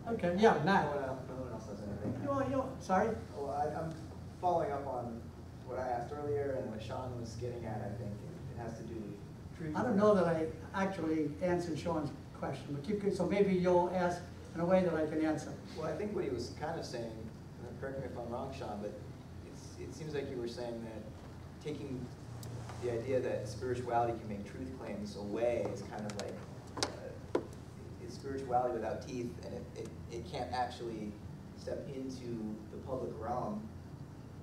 Okay, yeah, Matt. No one else has anything. Sorry? Well, I'm following up on what I asked earlier and what Sean was getting at, I think. It has to do with truth. I don't know that I actually answered Sean's question, but keep going, so maybe you'll ask in a way that I can answer. Well, I think what he was kind of saying, correct me if I'm wrong, Sean, but it seems like you were saying that taking the idea that spirituality can make truth claims away is kind of like it's spirituality without teeth, and it can't actually step into the public realm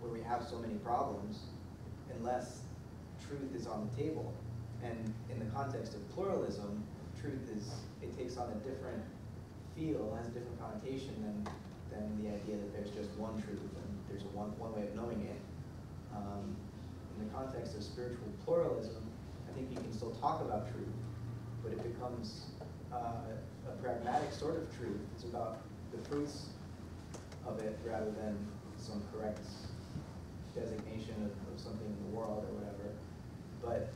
where we have so many problems unless truth is on the table. And in the context of pluralism, truth it takes on a different feel, has a different connotation than the idea that there's just one truth and there's one way of knowing it. In the context of spiritual pluralism, I think you can still talk about truth, but it becomes a pragmatic sort of truth. It's about the fruits of it rather than some correct designation of something in the world or whatever. But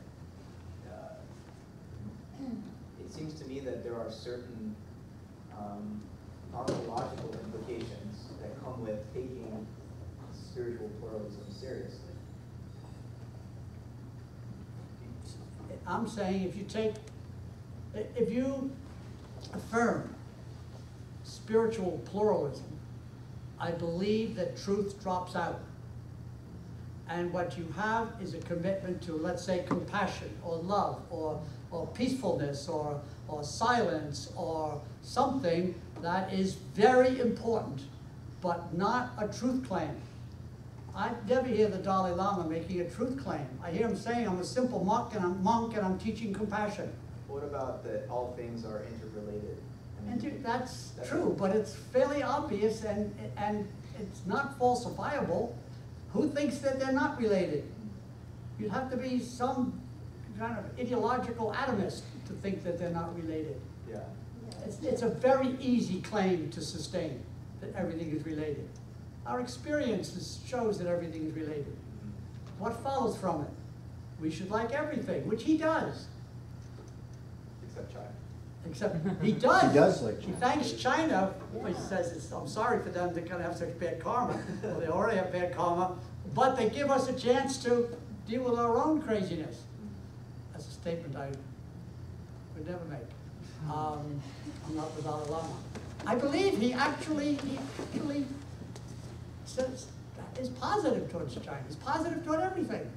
it seems to me that there are certain ontological implications that come with taking spiritual pluralism seriously. I'm saying if you affirm spiritual pluralism, I believe that truth drops out. And what you have is a commitment to, let's say, compassion or love or peacefulness or silence or something that is very important, but not a truth claim. I never hear the Dalai Lama making a truth claim. I hear him saying, I'm a simple monk and I'm teaching compassion. What about that all things are interrelated? And that's true, but it's fairly obvious and it's not falsifiable. Who thinks that they're not related? You'd have to be some kind of ideological atomist to think that they're not related. Yeah. It's a very easy claim to sustain, that everything is related. Our experience shows that everything is related. What follows from it? We should like everything, which he does. Except China. Except he does. He does like He China. thanks China. He says, I'm sorry for them to kind of have such bad karma. Well, they already have bad karma, but they give us a chance to deal with our own craziness. That's a statement I would never make. I'm not the Dalai Lama. I believe he actually says is positive towards China. He's positive toward everything.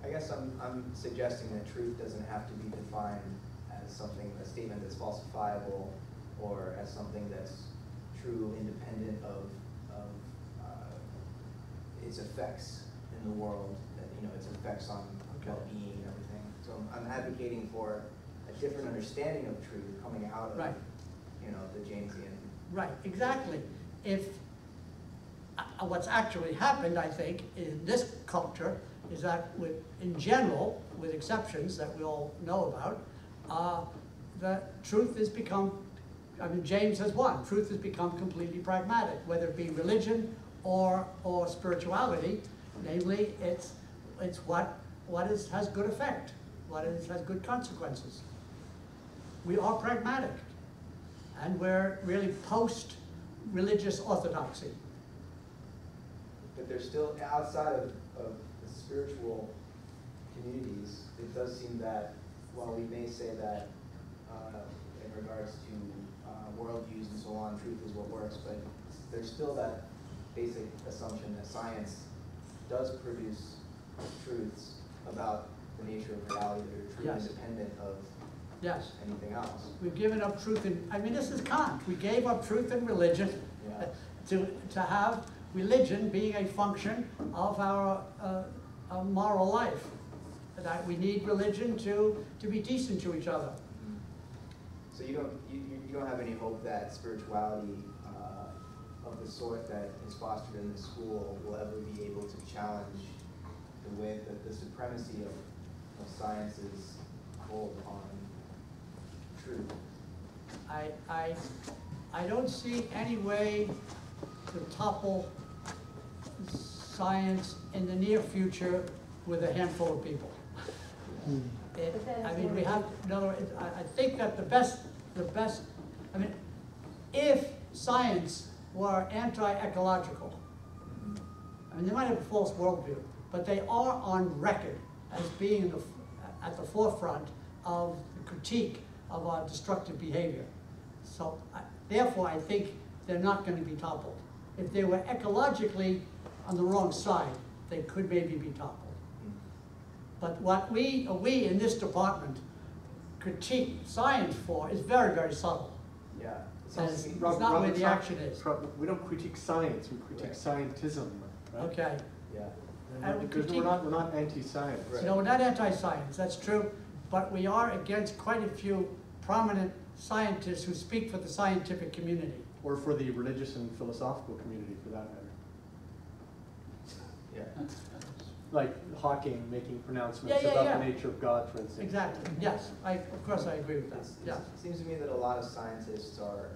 I guess I'm suggesting that truth doesn't have to be defined as something, a statement that's falsifiable, or as something that's true, independent of its effects in the world, its effects on well-being and everything. So I'm advocating for a a different understanding of truth coming out of, Right. you know, the Jamesian. Right, exactly. If, what's actually happened, I think, in this culture is that in general, with exceptions that we all know about, the truth has become, I mean, James has won. Truth has become completely pragmatic, whether it be religion or spirituality. Namely, it's what has good effect, has good consequences. We are pragmatic, and we're really post-religious orthodoxy. But there's still, outside of the spiritual communities, it does seem that while we may say that in regards to worldviews and so on, truth is what works, but there's still that basic assumption that science does produce truths about the nature of reality that are truly Yes. independent of Yes. anything else. We've given up truth in, I mean, this is Kant. We gave up truth in religion Yeah. to have religion being a function of our moral life. That we need religion to be decent to each other. So you don't have any hope that spirituality of the sort that is fostered in the school will ever be able to challenge the way that the supremacy of science's hold on truth? I don't see any way to topple science in the near future with a handful of people. I mean, we have, in other words, I think that the best, I mean, if science were anti-ecological, I mean, they might have a false worldview, but they are on record as being at the forefront of the critique of our destructive behavior. So, therefore, I think they're not going to be toppled. If they were ecologically on the wrong side, they could maybe be toppled. But what we in this department critique science for is very, very subtle. Yeah. And it's not where the action is. We don't critique science, we critique Right. scientism, right? Okay. Yeah. And we Because critique- we're not anti-science. Right. No, we're not anti-science, that's true, but we are against quite a few prominent scientists who speak for the scientific community. Or for the religious and philosophical community, for that matter. Yeah. Like Hawking making pronouncements Yeah, about yeah. the nature of God, for instance. Exactly, yes, of course I agree with that, yeah. It seems to me that a lot of scientists are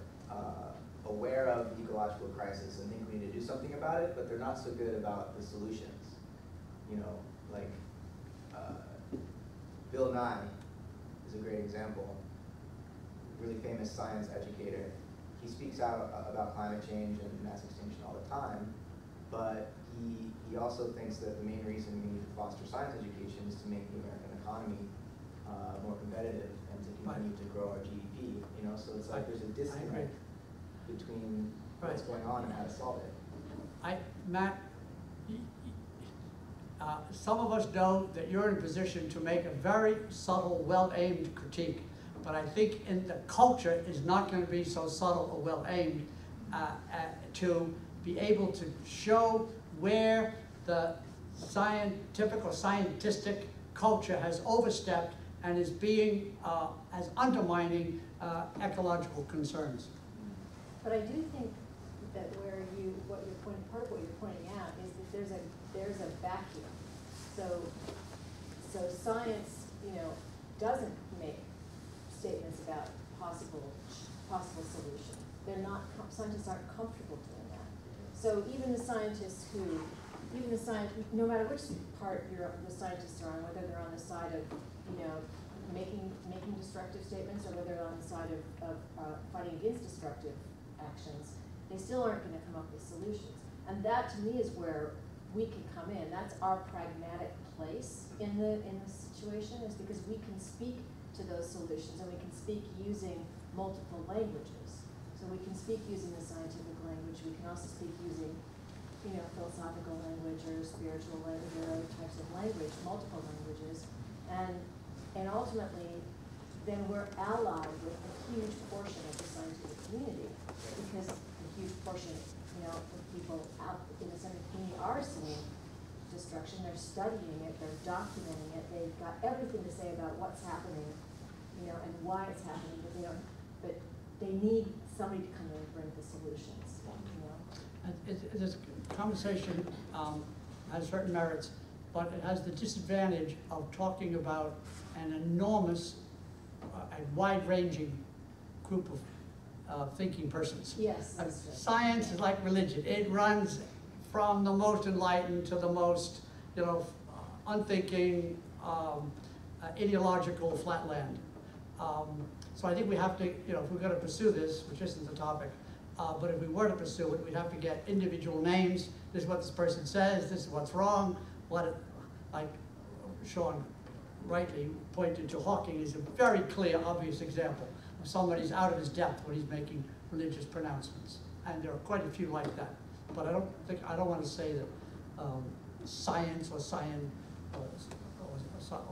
aware of the ecological crisis and think we need to do something about it, but they're not so good about the solutions. You know, like Bill Nye is a great example. Really famous science educator. He speaks out about climate change and mass extinction all the time, but he also thinks that the main reason we need to foster science education is to make the American economy more competitive and to continue to grow our GDP. You know, so it's like there's a disconnect between what's going on and how to solve it. Matt, some of us know that you're in a position to make a very subtle, well-aimed critique, but I think in the culture is not going to be so subtle or well-aimed to be able to show where the scientific or scientistic culture has overstepped and is being, as undermining ecological concerns. But I do think that part of what you're pointing out is that there's a vacuum. So science, doesn't make statements about possible solutions. Scientists aren't comfortable doing that. So even the scientists no matter which part the scientists are on, whether they're on the side of, making destructive statements or whether they're on the side of fighting against destructive actions, they still aren't going to come up with solutions. And that, to me, is where we can come in. That's our pragmatic place in the situation, is because we can speak to those solutions and we can speak using multiple languages. So we can speak using the scientific language. We can also speak using, philosophical language or spiritual language or other types of language, multiple languages, and ultimately, then we're allied with a huge portion of the scientific community, because a huge portion, of people out in the scientific community are seeing destruction. They're studying it. They're documenting it. They've got everything to say about what's happening, you know, and why it's happening, but they don't, but they need somebody to come in and bring the solutions, you know? This conversation has certain merits, but it has the disadvantage of talking about an enormous, a wide-ranging group of thinking persons. Yes, that's true. Science is like religion. It runs from the most enlightened to the most, you know, unthinking, ideological flatland. So I think we have to, you know, if we're going to pursue this, which isn't the topic, but if we were to pursue it, we'd have to get individual names. This is what this person says. This is what's wrong. Like Sean rightly pointed to, Hawking is a very clear, obvious example of somebody's out of his depth when he's making religious pronouncements. And there are quite a few like that. But I don't want to say that science or science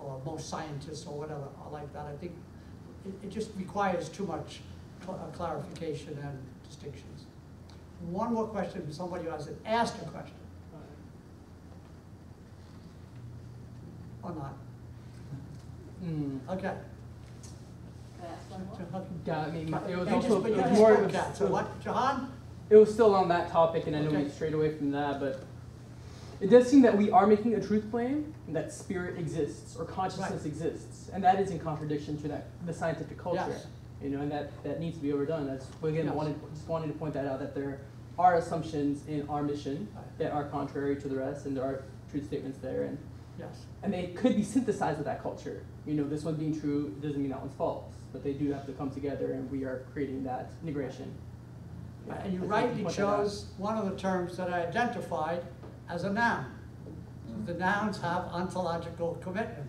or most scientists or whatever are like that. I think it just requires too much clarification and distinctions. One more question from somebody who hasn't asked a question. Or not? Okay. Can I ask one more? Yeah, I mean, it was You also, just- it you was just more, spoke that. So what, Jahan? it was still on that topic, and I know Okay. we strayed away from that, but it does seem that we are making a truth claim that spirit exists or consciousness Right. exists, and that is in contradiction to the scientific culture. Yes. You know, and that needs to be overdone. That's again Yes. just wanted to point that out, that there are assumptions in our mission Right. that are contrary to the rest, and there are truth statements there, Yes. and they could be synthesized with that culture. You know, this one being true doesn't mean that one's false, but they do have to come together, and we are creating that integration. And you I just wanted to rightly point that out. chose one of the terms that I identified as a noun. The nouns have ontological commitment,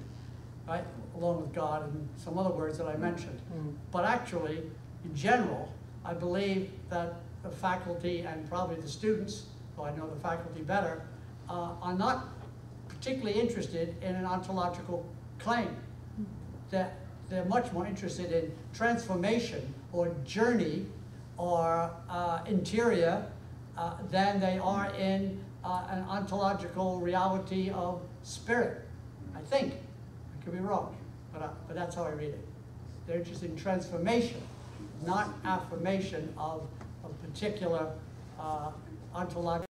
right, along with God and some other words that I mentioned. Mm. But actually, in general, I believe that the faculty and probably the students, though I know the faculty better, are not particularly interested in an ontological claim. That they're much more interested in transformation or journey or interior than they are in an ontological reality of spirit, I think. I could be wrong, but that's how I read it. They're interested in transformation, not affirmation of a particular ontological